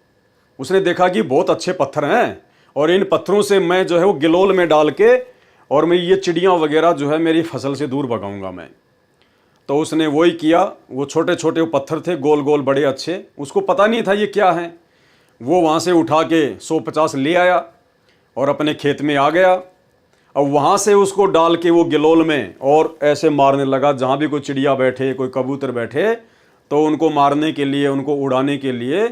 उसने देखा कि बहुत अच्छे पत्थर हैं, और इन पत्थरों से मैं जो है वो गिलोल में डाल के और मैं ये चिड़ियाँ वगैरह जो है मेरी फसल से दूर भगाऊंगा मैं। तो उसने वही किया। वो छोटे छोटे वो पत्थर थे, गोल गोल बड़े अच्छे, उसको पता नहीं था ये क्या है। वो वहाँ से उठा के 150 ले आया और अपने खेत में आ गया। अब वहाँ से उसको डाल के वो गिलोल में और ऐसे मारने लगा, जहाँ भी कोई चिड़िया बैठे, कोई कबूतर बैठे, तो उनको मारने के लिए, उनको उड़ाने के लिए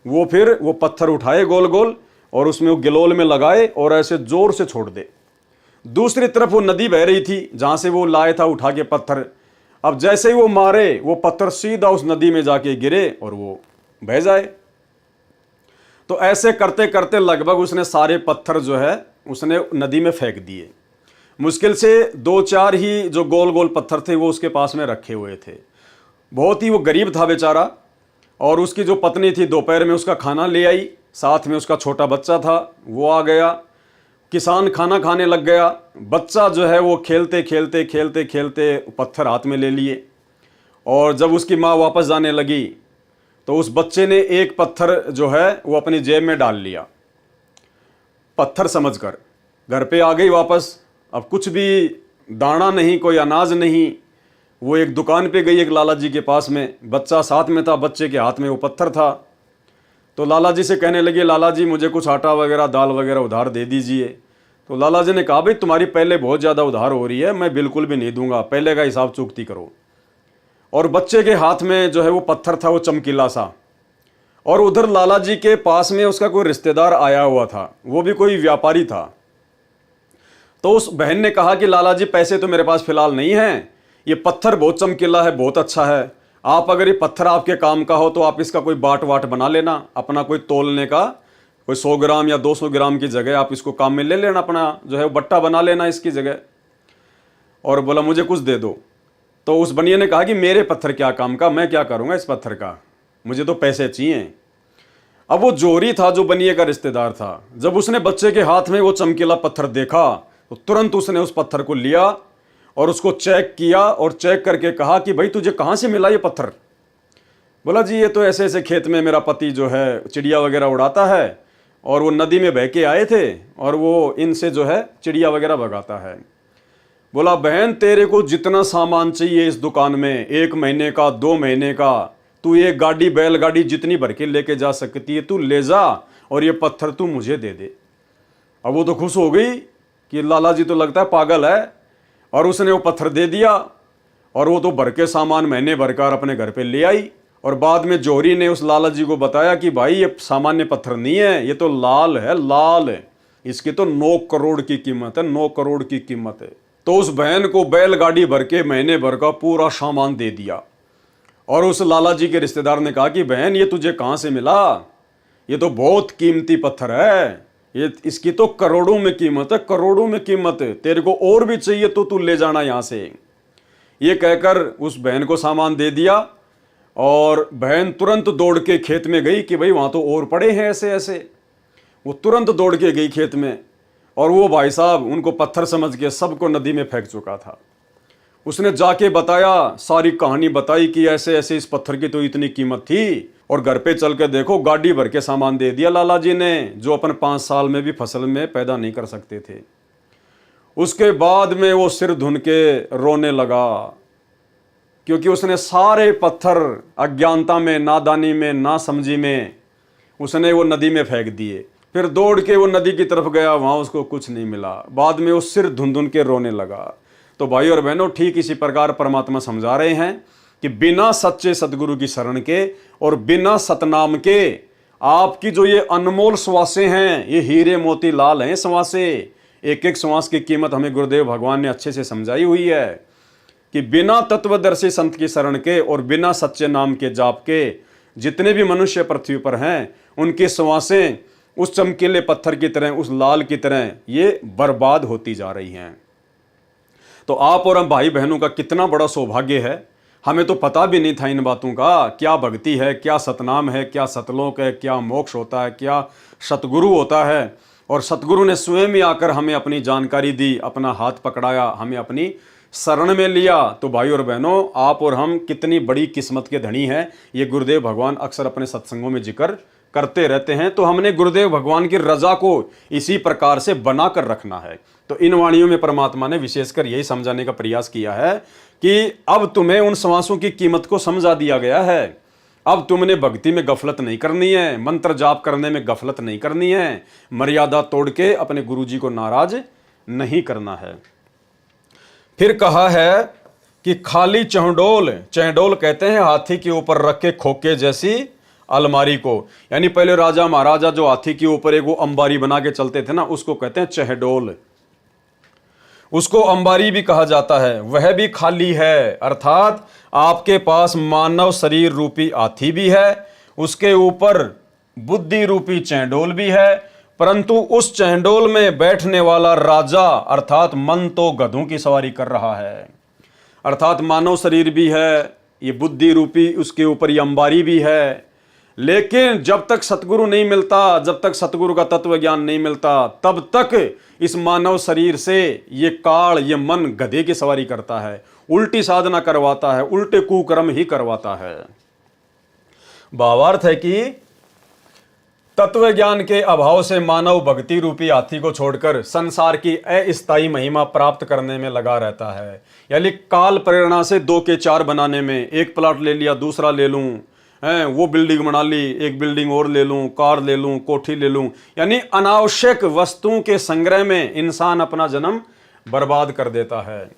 वो फिर वो पत्थर उठाए गोल गोल और उसमें वो गिलोल में लगाए और ऐसे जोर से छोड़ दे। दूसरी तरफ वो नदी बह रही थी जहाँ से वो लाए था उठा के पत्थर। अब जैसे ही वो मारे, वो पत्थर सीधा उस नदी में जाके गिरे और वो बह जाए। तो ऐसे करते करते लगभग उसने सारे पत्थर जो है उसने नदी में फेंक दिए। मुश्किल से 2-4 ही जो गोल गोल पत्थर थे वो उसके पास में रखे हुए थे। बहुत ही वो गरीब था बेचारा। और उसकी जो पत्नी थी दोपहर में उसका खाना ले आई, साथ में उसका छोटा बच्चा था, वो आ गया। किसान खाना खाने लग गया, बच्चा जो है वो खेलते खेलते खेलते खेलते पत्थर हाथ में ले लिए। और जब उसकी माँ वापस जाने लगी तो उस बच्चे ने एक पत्थर जो है वो अपनी जेब में डाल लिया, पत्थर समझकर। घर पे आ गई वापस। अब कुछ भी दाना नहीं, कोई अनाज नहीं। वो एक दुकान पे गई, एक लाला जी के पास में, बच्चा साथ में था, बच्चे के हाथ में वो पत्थर था। तो लाला जी से कहने लगे, लाला जी मुझे कुछ आटा वगैरह, दाल वगैरह उधार दे दीजिए। तो लाला जी ने कहा, भाई तुम्हारी पहले बहुत ज़्यादा उधार हो रही है, मैं बिल्कुल भी नहीं दूंगा, पहले का हिसाब चुकती करो। और बच्चे के हाथ में जो है वो पत्थर था, वो चमकीला सा। और उधर लाला जी के पास में उसका कोई रिश्तेदार आया हुआ था, वो भी कोई व्यापारी था। तो उस बहन ने कहा कि लाला जी पैसे तो मेरे पास फिलहाल नहीं हैं, ये पत्थर बहुत चमकीला है, बहुत अच्छा है, आप अगर ये पत्थर आपके काम का हो तो आप इसका कोई बाट वाट बना लेना, अपना कोई तोलने का, कोई 100 ग्राम या 200 ग्राम की जगह आप इसको काम में ले लेना, अपना जो है बट्टा बना लेना इसकी जगह। और बोला मुझे कुछ दे दो। तो उस बनिए ने कहा कि मेरे पत्थर क्या काम का, मैं क्या करूँगा इस पत्थर का, मुझे तो पैसे चाहिए। अब वो जोरी था जो बनिए का रिश्तेदार था, जब उसने बच्चे के हाथ में वो चमकीला पत्थर देखा तो तुरंत उसने उस पत्थर को लिया और उसको चेक किया और चेक करके कहा कि भाई तुझे कहाँ से मिला ये पत्थर। बोला जी ये तो ऐसे ऐसे खेत में मेरा पति जो है चिड़िया वगैरह उड़ाता है और वो नदी में बह के आए थे और वो इनसे जो है चिड़िया वगैरह भगाता है। बोला बहन तेरे को जितना सामान चाहिए इस दुकान में, 1 महीने का, 2 महीने का, तू एक गाड़ी बैलगाड़ी जितनी भर के लेके जा सकती है तू ले जा और ये पत्थर तू मुझे दे दे। अब वो तो खुश हो गई कि लाला जी तो लगता है पागल है, और उसने वो पत्थर दे दिया और वो तो भर के सामान महीने भर कर अपने घर पे ले आई। और बाद में जोहरी ने उस लाला जी को बताया कि भाई ये सामान्य पत्थर नहीं है, ये तो लाल है, लाल है, इसकी तो 9 करोड़ की कीमत है, 9 करोड़ की कीमत है। तो उस बहन को बैलगाड़ी भर के महीने भर का पूरा सामान दे दिया। और उस लाला जी के रिश्तेदार ने कहा कि बहन ये तुझे कहाँ से मिला, ये तो बहुत कीमती पत्थर है, ये इसकी तो करोड़ों में कीमत है, करोड़ों में कीमत है, तेरे को और भी चाहिए तो तू ले जाना यहाँ से। ये कहकर उस बहन को सामान दे दिया और बहन तुरंत दौड़ के खेत में गई कि भाई वहाँ तो और पड़े हैं ऐसे ऐसे। वो तुरंत दौड़ के गई खेत में और वो भाई साहब उनको पत्थर समझ के सबको नदी में फेंक चुका था। उसने जाके बताया, सारी कहानी बताई कि ऐसे ऐसे इस पत्थर की तो इतनी कीमत थी, और घर पे चल के देखो गाड़ी भर के सामान दे दिया लाला जी ने, जो अपन 5 साल में भी फसल में पैदा नहीं कर सकते थे। उसके बाद में वो सिर धुन के रोने लगा क्योंकि उसने सारे पत्थर अज्ञानता में, नादानी में, ना समझी में उसने वो नदी में फेंक दिए। फिर दौड़ के वो नदी की तरफ गया, वहाँ उसको कुछ नहीं मिला। बाद में वो सिर धुन धुन के रोने लगा। तो भाई और बहनों ठीक इसी प्रकार परमात्मा समझा रहे हैं कि बिना सच्चे सदगुरु की शरण के और बिना सतनाम के आपकी जो ये अनमोल श्वासें हैं, ये हीरे मोती लाल हैं श्वासें। एक एक श्वास की कीमत हमें गुरुदेव भगवान ने अच्छे से समझाई हुई है कि बिना तत्वदर्शी संत की शरण के और बिना सच्चे नाम के जाप के जितने भी मनुष्य पृथ्वी पर हैं उनकी श्वासें उस चमकीले पत्थर की तरह, उस लाल की तरह ये बर्बाद होती जा रही हैं। तो आप और हम भाई बहनों का कितना बड़ा सौभाग्य है, हमें तो पता भी नहीं था इन बातों का, क्या भक्ति है, क्या सतनाम है, क्या सतलोक है, क्या मोक्ष होता है, क्या सतगुरु होता है। और सतगुरु ने स्वयं ही आकर हमें अपनी जानकारी दी, अपना हाथ पकड़ाया, हमें अपनी शरण में लिया। तो भाई और बहनों, आप और हम कितनी बड़ी किस्मत के धनी हैं, ये गुरुदेव भगवान अक्सर अपने सत्संगों में जिक्र करते रहते हैं। तो हमने गुरुदेव भगवान की रजा को इसी प्रकार से बनाकर रखना है। तो इन वाणियों में परमात्मा ने विशेषकर यही समझाने का प्रयास किया है कि अब तुम्हें उन श्वासों की कीमत को समझा दिया गया है। अब तुमने भक्ति में गफलत नहीं करनी है, मंत्र जाप करने में गफलत नहीं करनी है, मर्यादा तोड़ के अपने गुरुजी को नाराज नहीं करना है। फिर कहा है कि खाली चहडोल, चहडोल कहते हैं हाथी के ऊपर रख के खोके जैसी अलमारी को, यानी पहले राजा महाराजा जो हाथी के ऊपर एक वो अंबारी बना के चलते थे ना, उसको कहते हैं चहडोल। उसको अंबारी भी कहा जाता है, वह भी खाली है। अर्थात आपके पास मानव शरीर रूपी हाथी भी है, उसके ऊपर बुद्धि रूपी चहडोल भी है, परंतु उस चहडोल में बैठने वाला राजा अर्थात मन तो गधों की सवारी कर रहा है। अर्थात मानव शरीर भी है, ये बुद्धि रूपी उसके ऊपर ये अंबारी भी है, लेकिन जब तक सतगुरु नहीं मिलता, जब तक सतगुरु का तत्व ज्ञान नहीं मिलता, तब तक इस मानव शरीर से ये काल, ये मन गधे की सवारी करता है, उल्टी साधना करवाता है, उल्टे कुकर्म ही करवाता है। भावार्थ है कि तत्व ज्ञान के अभाव से मानव भक्ति रूपी हाथी को छोड़कर संसार की अस्थायी महिमा प्राप्त करने में लगा रहता है। यानी काल प्रेरणा से 2 के 4 बनाने में, एक प्लॉट ले लिया दूसरा ले लूं, वो बिल्डिंग बना ली, एक बिल्डिंग और ले लूं, कार ले लूं, कोठी ले लूं, यानी अनावश्यक वस्तुओं के संग्रह में इंसान अपना जन्म बर्बाद कर देता है।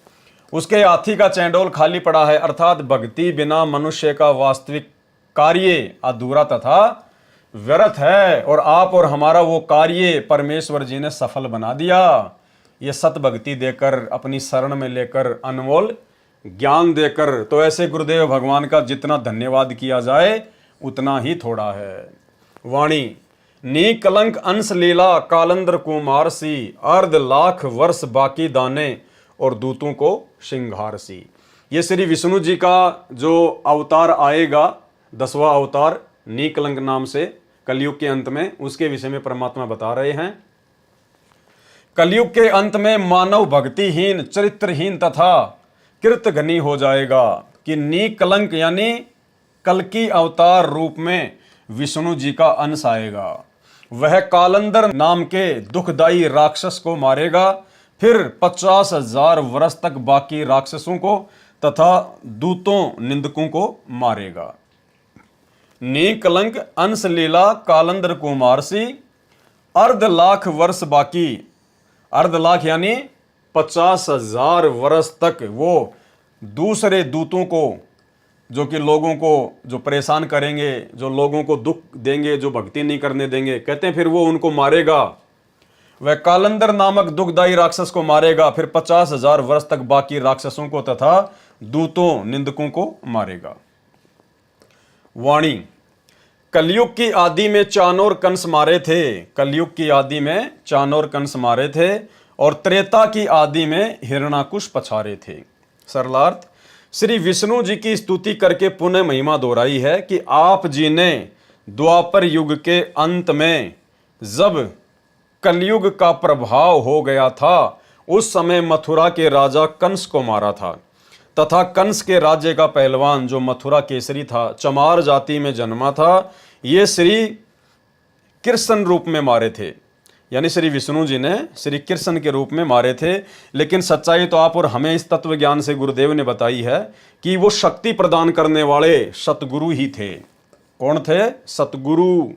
उसके हाथी का चैंडोल खाली पड़ा है, अर्थात भक्ति बिना मनुष्य का वास्तविक कार्य अधूरा तथा व्यर्थ है। और आप और हमारा वो कार्य परमेश्वर जी ने सफल बना दिया, ये सत भक्ति देकर, अपनी शरण में लेकर, अनमोल ज्ञान देकर। तो ऐसे गुरुदेव भगवान का जितना धन्यवाद किया जाए उतना ही थोड़ा है। वाणी नी कलंक अंश लीला कालंदर कुमार सी, अर्ध लाख वर्ष बाकी दाने और दूतों को श्रृंगार सी। ये श्री विष्णु जी का जो अवतार आएगा, 10वां अवतार नी कलंक नाम से कलयुग के अंत में, उसके विषय में परमात्मा बता रहे हैं। कलयुग के अंत में मानव भक्तिहीन, चरित्रहीन तथा कृतघ्नी हो जाएगा कि नी कलंक यानी कल की अवतार रूप में विष्णु जी का अंश आएगा। वह कालंदर नाम के दुखदाई राक्षस को मारेगा, फिर 50,000 वर्ष तक बाकी राक्षसों को तथा दूतों निंदकों को मारेगा। नी कलंक अंश लीला कालंदर कुमारसी, अर्ध लाख वर्ष बाकी, अर्ध लाख यानी 50,000 वर्ष तक वो दूसरे दूतों को, जो कि लोगों को जो परेशान करेंगे, जो लोगों को दुख देंगे, जो भक्ति नहीं करने देंगे, कहते हैं फिर वो उनको मारेगा। वह कालंदर नामक दुखदाई राक्षस को मारेगा, फिर 50,000 वर्ष तक बाकी राक्षसों को तथा दूतों निंदकों को मारेगा। वाणी कलयुग की आदि में चाणोर कंस मारे थे, कलयुग की आदि में चाणोर कंस मारे थे और त्रेता की आदि में हिरणाकुश पछारे थे। सरलार्थ श्री विष्णु जी की स्तुति करके पुनः महिमा दोहराई है कि आप जी ने द्वापर युग के अंत में जब कलयुग का प्रभाव हो गया था, उस समय मथुरा के राजा कंस को मारा था तथा कंस के राज्य का पहलवान जो मथुरा केसरी था, चमार जाति में जन्मा था, ये श्री कृष्ण रूप में मारे थे। यानी श्री विष्णु जी ने श्री कृष्ण के रूप में मारे थे। लेकिन सच्चाई तो आप और हमें इस तत्व ज्ञान से गुरुदेव ने बताई है कि वो शक्ति प्रदान करने वाले सतगुरु ही थे। कौन थे? सतगुरु।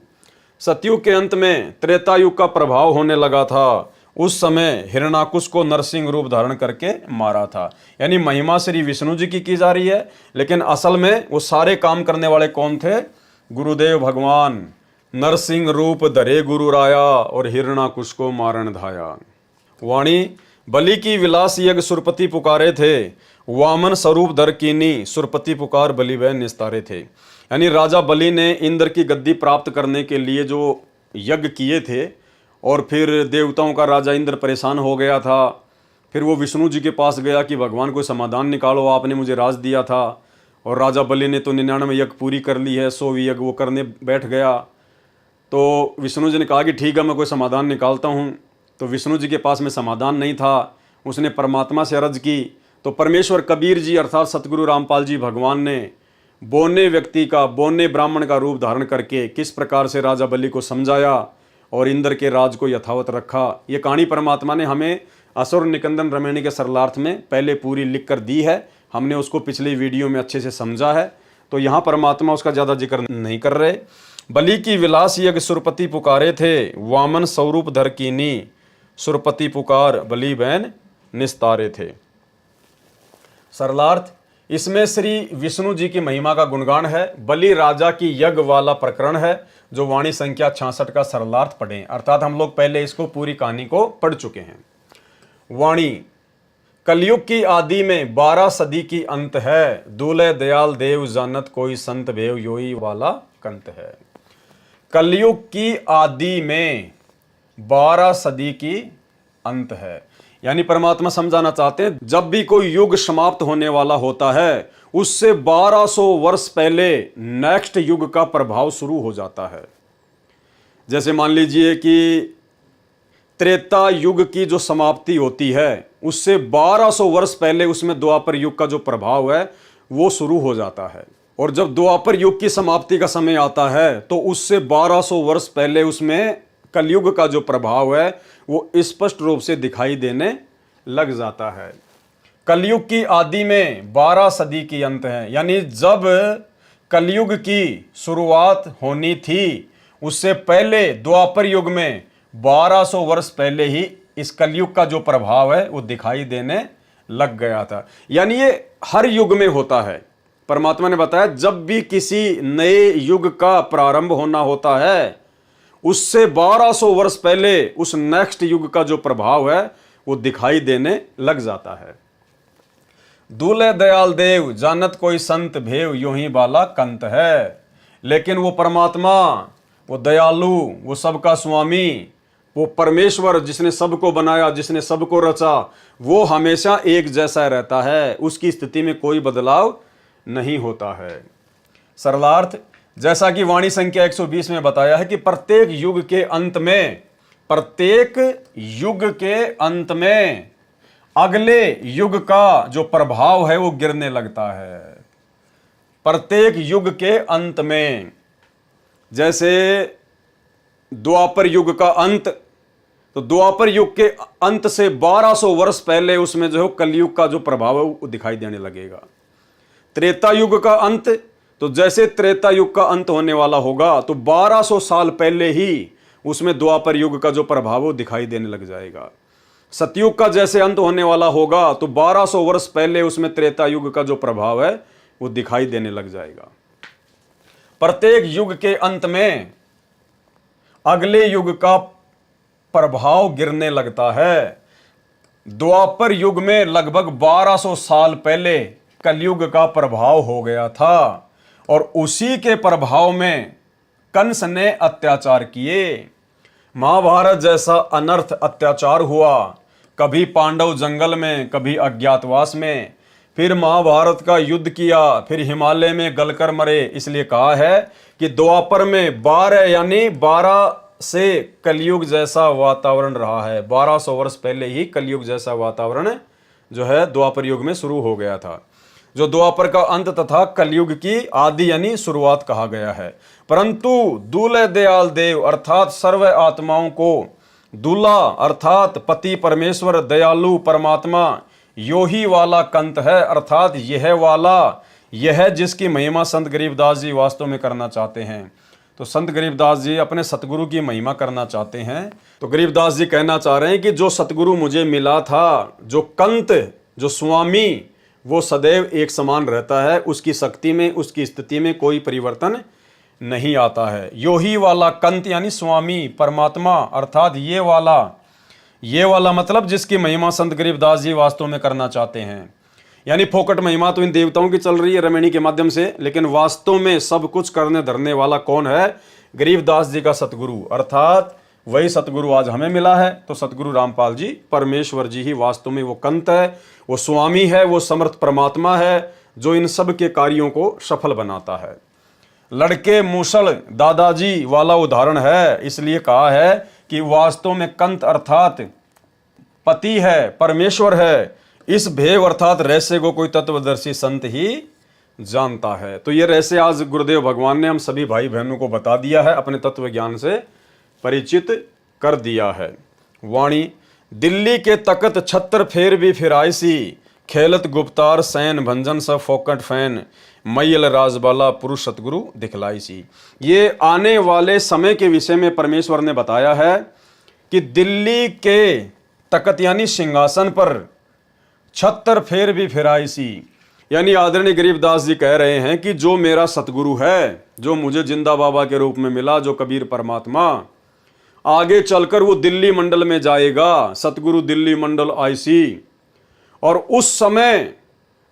सतयुग के अंत में त्रेता युग का प्रभाव होने लगा था, उस समय हिरणाकुश को नरसिंह रूप धारण करके मारा था। यानी महिमा श्री विष्णु जी की जा रही है, लेकिन असल में वो सारे काम करने वाले कौन थे? गुरुदेव भगवान। नरसिंह रूप धरे गुरु राया और हिरणाकुश को मारण धाया। वाणी बलि की विलास यज्ञ सुरपति पुकारे थे, वामन स्वरूप धर कीनी सुरपति पुकार बलि वह निस्तारे थे। यानी राजा बलि ने इंद्र की गद्दी प्राप्त करने के लिए जो यज्ञ किए थे, और फिर देवताओं का राजा इंद्र परेशान हो गया था। फिर वो विष्णु जी के पास गया कि भगवान कोई समाधान निकालो, आपने मुझे राज दिया था। और राजा बलि ने तो 99 यज्ञ पूरी कर ली है, 100वीं यज्ञ वो करने बैठ गया। तो विष्णु जी ने कहा कि ठीक है, मैं कोई समाधान निकालता हूँ। तो विष्णु जी के पास में समाधान नहीं था, उसने परमात्मा से अर्ज की। तो परमेश्वर कबीर जी अर्थात सतगुरु रामपाल जी भगवान ने बोने व्यक्ति का, बोने ब्राह्मण का रूप धारण करके किस प्रकार से राजा बलि को समझाया और इंद्र के राज को यथावत रखा। ये कहानी परमात्मा ने हमें असुर निकंदन रमणी के सरलार्थ में पहले पूरी लिख कर दी है। हमने उसको पिछली वीडियो में अच्छे से समझा है, तो यहाँ परमात्मा उसका ज़्यादा जिक्र नहीं कर रहे। बलि की विलास यज्ञ सुरपति पुकारे थे, वामन स्वरूप धर कीनी, सुरपति पुकार बलि बैन निस्तारे थे। सरलार्थ, इसमें श्री विष्णु जी की महिमा का गुणगान है। बलि राजा की यज्ञ वाला प्रकरण है, जो वाणी संख्या 66 का सरलार्थ पढ़ें, अर्थात हम लोग पहले इसको पूरी कहानी को पढ़ चुके हैं। वाणी, कलयुग की आदि में 12 सदी की अंत है, दूल्हे दयाल देव जानत कोई संत भेव योई वाला कंत है। कलयुग की आदि में 12 सदी की अंत है, यानी परमात्मा समझाना चाहते हैं जब भी कोई युग समाप्त होने वाला होता है, उससे 1200 वर्ष पहले नेक्स्ट युग का प्रभाव शुरू हो जाता है। जैसे मान लीजिए कि त्रेता युग की जो समाप्ति होती है, उससे 1200 वर्ष पहले उसमें द्वापर युग का जो प्रभाव है वो शुरू हो जाता है। और जब द्वापर युग की समाप्ति का समय आता है, तो उससे 1200 वर्ष पहले उसमें कलयुग का जो प्रभाव है वो स्पष्ट रूप से दिखाई देने लग जाता है। कलयुग की आदि में 12 सदी की अंत है, यानी जब कलयुग की शुरुआत होनी थी, उससे पहले द्वापर युग में 1200 वर्ष पहले ही इस कलयुग का जो प्रभाव है वो दिखाई देने लग गया था। यानी ये हर युग में होता है। परमात्मा ने बताया जब भी किसी नए युग का प्रारंभ होना होता है, उससे 1200 वर्ष पहले उस नेक्स्ट युग का जो प्रभाव है वो दिखाई देने लग जाता है। दूल्हे दयाल देव जानत कोई संत भेव यूं ही बाला कंत है। लेकिन वो परमात्मा, वो दयालु, वो सबका स्वामी, वो परमेश्वर जिसने सबको बनाया, जिसने सबको रचा, वो हमेशा एक जैसा रहता है, उसकी स्थिति में कोई बदलाव नहीं होता है। सरलार्थ, जैसा कि वाणी संख्या 120 में बताया है कि प्रत्येक युग के अंत में अगले युग का जो प्रभाव है वो गिरने लगता है। प्रत्येक युग के अंत में, जैसे द्वापर युग का अंत, तो द्वापर युग के अंत से 1200 वर्ष पहले उसमें जो है कलयुग का जो प्रभाव है वो दिखाई देने लगेगा। त्रेता युग का अंत, तो जैसे त्रेता युग का अंत होने वाला होगा तो 1200 साल पहले ही उसमें द्वापर युग का जो प्रभाव वो दिखाई देने लग जाएगा। सतयुग का जैसे अंत होने वाला होगा तो 1200 वर्ष पहले उसमें त्रेता युग का जो प्रभाव है वो दिखाई देने लग जाएगा। प्रत्येक युग के अंत में अगले युग का प्रभाव गिरने लगता है। द्वापर युग में लगभग 1200 साल पहले कलयुग का प्रभाव हो गया था और उसी के प्रभाव में कंस ने अत्याचार किए। महाभारत जैसा अनर्थ अत्याचार हुआ, कभी पांडव जंगल में, कभी अज्ञातवास में, फिर महाभारत का युद्ध किया, फिर हिमालय में गलकर मरे। इसलिए कहा है कि द्वापर में 12 यानी 12 से कलयुग जैसा वातावरण रहा है। 1200 वर्ष पहले ही कलयुग जैसा वातावरण जो है द्वापर युग में शुरू हो गया था, जो द्वापर का अंत तथा कलयुग की आदि यानी शुरुआत कहा गया है। परंतु दूल्हे दयाल देव अर्थात सर्व आत्माओं को दूल्हा अर्थात पति परमेश्वर दयालु परमात्मा यो ही वाला कंत है, अर्थात यह वाला, यह जिसकी महिमा संत गरीबदास जी वास्तव में करना चाहते हैं। तो संत गरीबदास जी अपने सतगुरु की महिमा करना चाहते हैं। तो गरीबदास जी कहना चाह रहे हैं कि जो सतगुरु मुझे मिला था, जो कंत, जो स्वामी, वो सदैव एक समान रहता है, उसकी शक्ति में, उसकी स्थिति में कोई परिवर्तन नहीं आता है। यो ही वाला कंत यानी स्वामी परमात्मा, अर्थात ये वाला मतलब जिसकी महिमा संत गरीबदास जी वास्तव में करना चाहते हैं। यानी फोकट महिमा तो इन देवताओं की चल रही है रमणी के माध्यम से, लेकिन वास्तव में सब कुछ करने धरने वाला कौन है? गरीबदास जी का सतगुरु, अर्थात वही सतगुरु आज हमें मिला है। तो सतगुरु रामपाल जी परमेश्वर जी ही वास्तव में वो कंत है, वो स्वामी है, वो समर्थ परमात्मा है जो इन सब के कार्यों को सफल बनाता है। लड़के मूसल दादाजी वाला उदाहरण है, इसलिए कहा है कि वास्तव में कंत अर्थात पति है, परमेश्वर है। इस भेव अर्थात रहस्य को कोई तत्वदर्शी संत ही जानता है। तो ये रहस्य आज गुरुदेव भगवान ने हम सभी भाई बहनों को बता दिया है, अपने तत्व ज्ञान से परिचित कर दिया है। वाणी दिल्ली के तकत छत्र फेर भी फिराइसी, खेलत गुप्तार सैन भंजन स फोकट फैन, मैयल राजबाला पुरुष सतगुरु दिखलाई सी। ये आने वाले समय के विषय में परमेश्वर ने बताया है कि दिल्ली के तकत यानी सिंहासन पर छत्र फेर भी फिराई सी, यानी आदरणीय गरीबदास जी कह रहे हैं कि जो मेरा सतगुरु है, जो मुझे जिंदा बाबा के रूप में मिला, जो कबीर परमात्मा, आगे चलकर वो दिल्ली मंडल में जाएगा, सतगुरु दिल्ली मंडल आईसी। और उस समय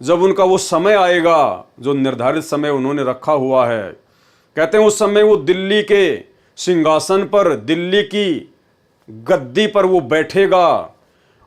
जब उनका वो समय आएगा जो निर्धारित समय उन्होंने रखा हुआ है, कहते हैं उस समय वो दिल्ली के सिंहासन पर, दिल्ली की गद्दी पर वो बैठेगा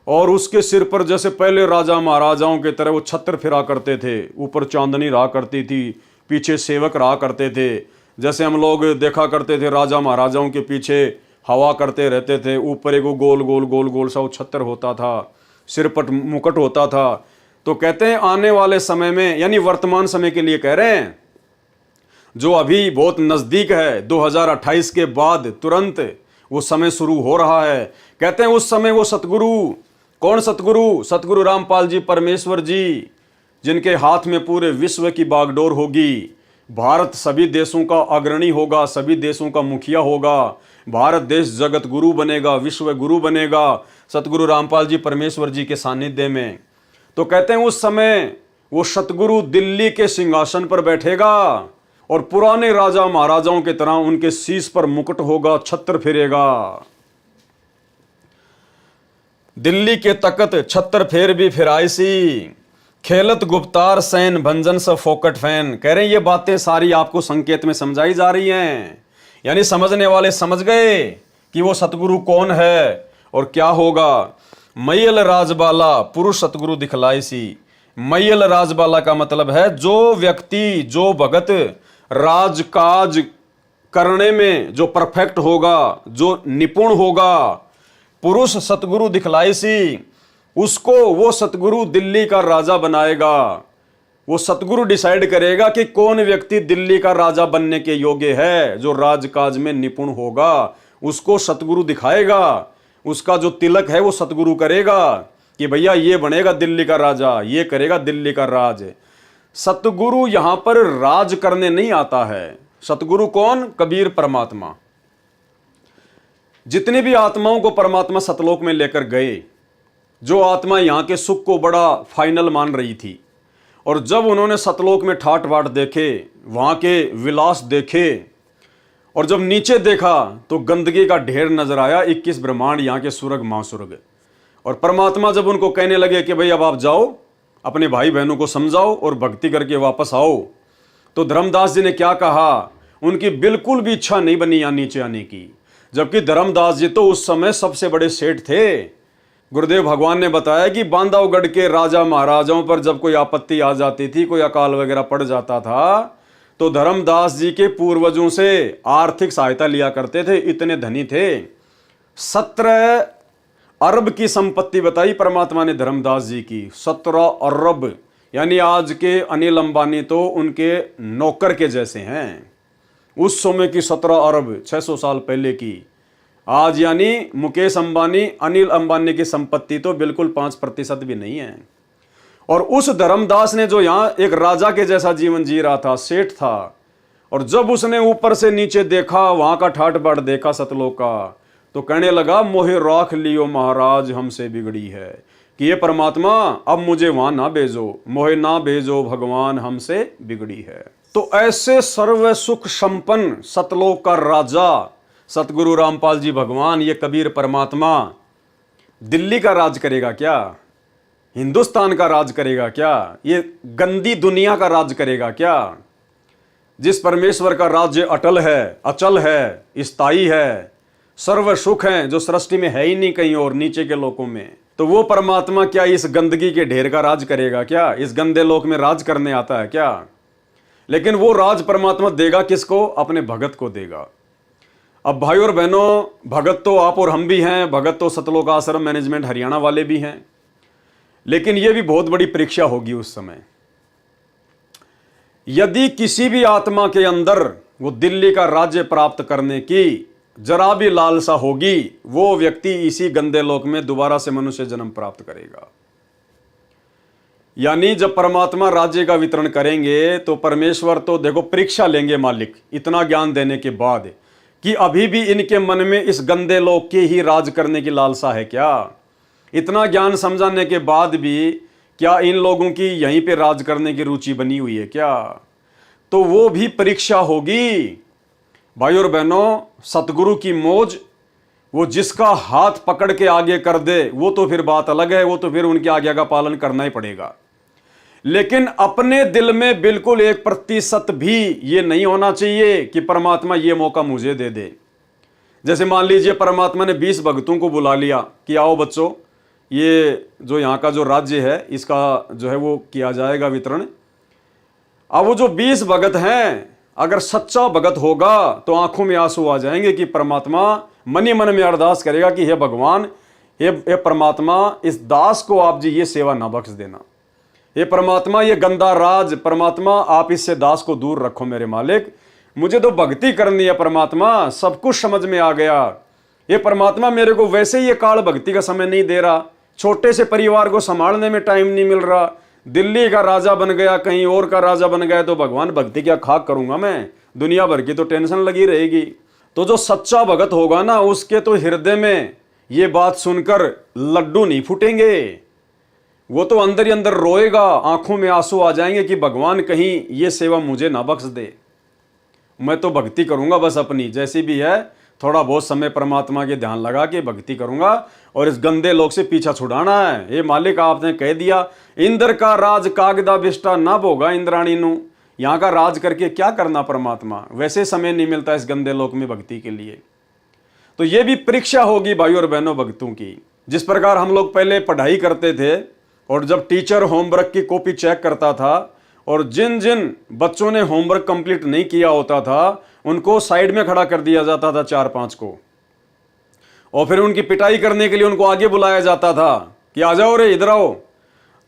और उसके सिर पर जैसे पहले राजा महाराजाओं के तरह वो छत्र फिरा करते थे, ऊपर चांदनी रहा करती थी, पीछे सेवक रहा करते थे। जैसे हम लोग देखा करते थे राजा महाराजाओं के पीछे हवा करते रहते थे, ऊपर एक गोल गोल गोल गोल सा वो छत्र होता था, सिर पर मुकुट होता था। तो कहते हैं आने वाले समय में, यानी वर्तमान समय के लिए कह रहे हैं, जो अभी बहुत नज़दीक है, 2028 के बाद तुरंत वो समय शुरू हो रहा है। कहते हैं उस समय वो सतगुरु, कौन सतगुरु? सतगुरु रामपाल जी परमेश्वर जी, जिनके हाथ में पूरे विश्व की बागडोर होगी। भारत सभी देशों का अग्रणी होगा, सभी देशों का मुखिया होगा, भारत देश जगत गुरु बनेगा, विश्व गुरु बनेगा सतगुरु रामपाल जी परमेश्वर जी के सानिध्य में। तो कहते हैं उस समय वो सतगुरु दिल्ली के सिंहासन पर बैठेगा और पुराने राजा महाराजाओं की तरह उनके शीश पर मुकुट होगा, छत्र फिरेगा। दिल्ली के तकत छत्र फेर भी फिराइसी, खेलत गुप्तार सैन भंजन स फोकट फैन। कह रहे हैं ये बातें सारी आपको संकेत में समझाई जा रही हैं, यानी समझने वाले समझ गए कि वो सतगुरु कौन है और क्या होगा। मैयल राजबाला पुरुष सतगुरु दिखलाई सी। मैयल राजबाला का मतलब है जो व्यक्ति, जो भगत राजकाज करने में जो परफेक्ट होगा, जो निपुण होगा, पुरुष सतगुरु दिखलाई सी, उसको वो सतगुरु दिल्ली का राजा बनाएगा। वो सतगुरु डिसाइड करेगा कि कौन व्यक्ति दिल्ली का राजा बनने के योग्य है, जो राजकाज में निपुण होगा उसको सतगुरु दिखाएगा। उसका जो तिलक है वो सतगुरु करेगा कि भैया ये बनेगा दिल्ली का राजा, ये करेगा दिल्ली का राज। सतगुरु यहां पर राज करने नहीं आता है। सतगुरु कौन? कबीर परमात्मा। जितनी भी आत्माओं को परमात्मा सतलोक में लेकर गए, जो आत्मा यहां के सुख को बड़ा फाइनल मान रही थी, और जब उन्होंने सतलोक में ठाट बाट देखे, वहां के विलास देखे, और जब नीचे देखा तो गंदगी का ढेर नजर आया, 21 ब्रह्मांड, यहाँ के सुरग महासुरग। और परमात्मा जब उनको कहने लगे कि भाई अब आप जाओ, अपने भाई बहनों को समझाओ और भक्ति करके वापस आओ, तो धर्मदास जी ने क्या कहा? उनकी बिल्कुल भी इच्छा नहीं बनी यहाँ नीचे आने की, जबकि धर्मदास जी तो उस समय सबसे बड़े सेठ थे। गुरुदेव भगवान ने बताया कि बांधवगढ़ के राजा महाराजाओं पर जब कोई आपत्ति आ जाती थी, कोई अकाल वगैरह पड़ जाता था, तो धर्मदास जी के पूर्वजों से आर्थिक सहायता लिया करते थे, इतने धनी थे। 17 अरब की संपत्ति बताई परमात्मा ने धर्मदास जी की, 17 अरब, यानी आज के अनिल अंबानी तो उनके नौकर के जैसे हैं। उस समय की 17 अरब 600 साल पहले की। आज यानी मुकेश अंबानी, अनिल अंबानी की संपत्ति तो बिल्कुल 5% भी नहीं है। और उस धर्मदास ने जो यहाँ एक राजा के जैसा जीवन जी रहा था, सेठ था, और जब उसने ऊपर से नीचे देखा, वहां का ठाट बाट देखा सतलोक का, तो कहने लगा मोहे राख लियो महाराज हमसे बिगड़ी है, कि ये परमात्मा अब मुझे वहां ना भेजो, मोहे ना भेजो भगवान हमसे बिगड़ी है। तो ऐसे सर्व सुख संपन्न सतलोक का राजा सतगुरु रामपाल जी भगवान, ये कबीर परमात्मा दिल्ली का राज करेगा क्या? हिंदुस्तान का राज करेगा क्या? ये गंदी दुनिया का राज करेगा क्या? जिस परमेश्वर का राज्य अटल है, अचल है, स्थायी है, सर्व सुख है, जो सृष्टि में है ही नहीं कहीं और नीचे के लोकों में, तो वो परमात्मा क्या इस गंदगी के ढेर का राज करेगा क्या? इस गंदे लोक में राज करने आता है क्या? लेकिन वो राज परमात्मा देगा किसको? अपने भगत को देगा। अब भाई और बहनों, भगत तो आप और हम भी हैं, भगत तो सतलोक आश्रम मैनेजमेंट हरियाणा वाले भी हैं, लेकिन ये भी बहुत बड़ी परीक्षा होगी उस समय। यदि किसी भी आत्मा के अंदर वो दिल्ली का राज्य प्राप्त करने की जरा भी लालसा होगी, वो व्यक्ति इसी गंदे लोक में दोबारा से मनुष्य जन्म प्राप्त करेगा। यानी जब परमात्मा राज्य का वितरण करेंगे तो परमेश्वर तो देखो परीक्षा लेंगे मालिक, इतना ज्ञान देने के बाद कि अभी भी इनके मन में इस गंदे लोक के ही राज करने की लालसा है क्या? इतना ज्ञान समझाने के बाद भी क्या इन लोगों की यहीं पे राज करने की रुचि बनी हुई है क्या? तो वो भी परीक्षा होगी। भाई और बहनों, सतगुरु की मौज, वो जिसका हाथ पकड़ के आगे कर दे वो तो फिर बात अलग है, वो तो फिर उनकी आज्ञा का पालन करना ही पड़ेगा। लेकिन अपने दिल में बिल्कुल 1% भी ये नहीं होना चाहिए कि परमात्मा ये मौका मुझे दे दे। जैसे मान लीजिए परमात्मा ने 20 भक्तों को बुला लिया कि आओ बच्चों, ये जो यहाँ का जो राज्य है इसका जो है वो किया जाएगा वितरण। अब वो जो 20 भगत हैं, अगर सच्चा भगत होगा तो आंखों में आंसू आ जाएंगे कि परमात्मा मन ही मन में अरदास करेगा कि हे भगवान, हे परमात्मा, इस दास को आप जी ये सेवा ना बख्श देना। ये परमात्मा, ये गंदा राज परमात्मा आप इससे दास को दूर रखो मेरे मालिक, मुझे तो भक्ति करनी है परमात्मा, सब कुछ समझ में आ गया। ये परमात्मा मेरे को वैसे ही ये काल भक्ति का समय नहीं दे रहा, छोटे से परिवार को संभालने में टाइम नहीं मिल रहा, दिल्ली का राजा बन गया, कहीं और का राजा बन गया, तो भगवान भक्ति क्या खाक करूंगा मैं, दुनिया भर की तो टेंशन लगी रहेगी। तो जो सच्चा भगत होगा ना, उसके तो हृदय में ये बात सुनकर लड्डू नहीं फूटेंगे, वो तो अंदर ही अंदर रोएगा, आंखों में आंसू आ जाएंगे कि भगवान कहीं ये सेवा मुझे ना बख्श दे, मैं तो भक्ति करूंगा बस अपनी जैसी भी है, थोड़ा बहुत समय परमात्मा के ध्यान लगा के भक्ति करूंगा और इस गंदे लोक से पीछा छुड़ाना है। ये मालिक आपने कह दिया, इंद्र का राज कागदा बिष्टा न भोगा इंद्राणी नु, यहाँ का राज करके क्या करना परमात्मा, वैसे समय नहीं मिलता इस गंदे लोक में भक्ति के लिए। तो ये भी परीक्षा होगी भाई और बहनों भक्तों की। जिस प्रकार हम लोग पहले पढ़ाई करते थे और जब टीचर होमवर्क की कॉपी चेक करता था और जिन जिन बच्चों ने होमवर्क कंप्लीट नहीं किया होता था उनको साइड में खड़ा कर दिया जाता था 4-5 को, और फिर उनकी पिटाई करने के लिए उनको आगे बुलाया जाता था कि आ जाओ रे इधर आओ।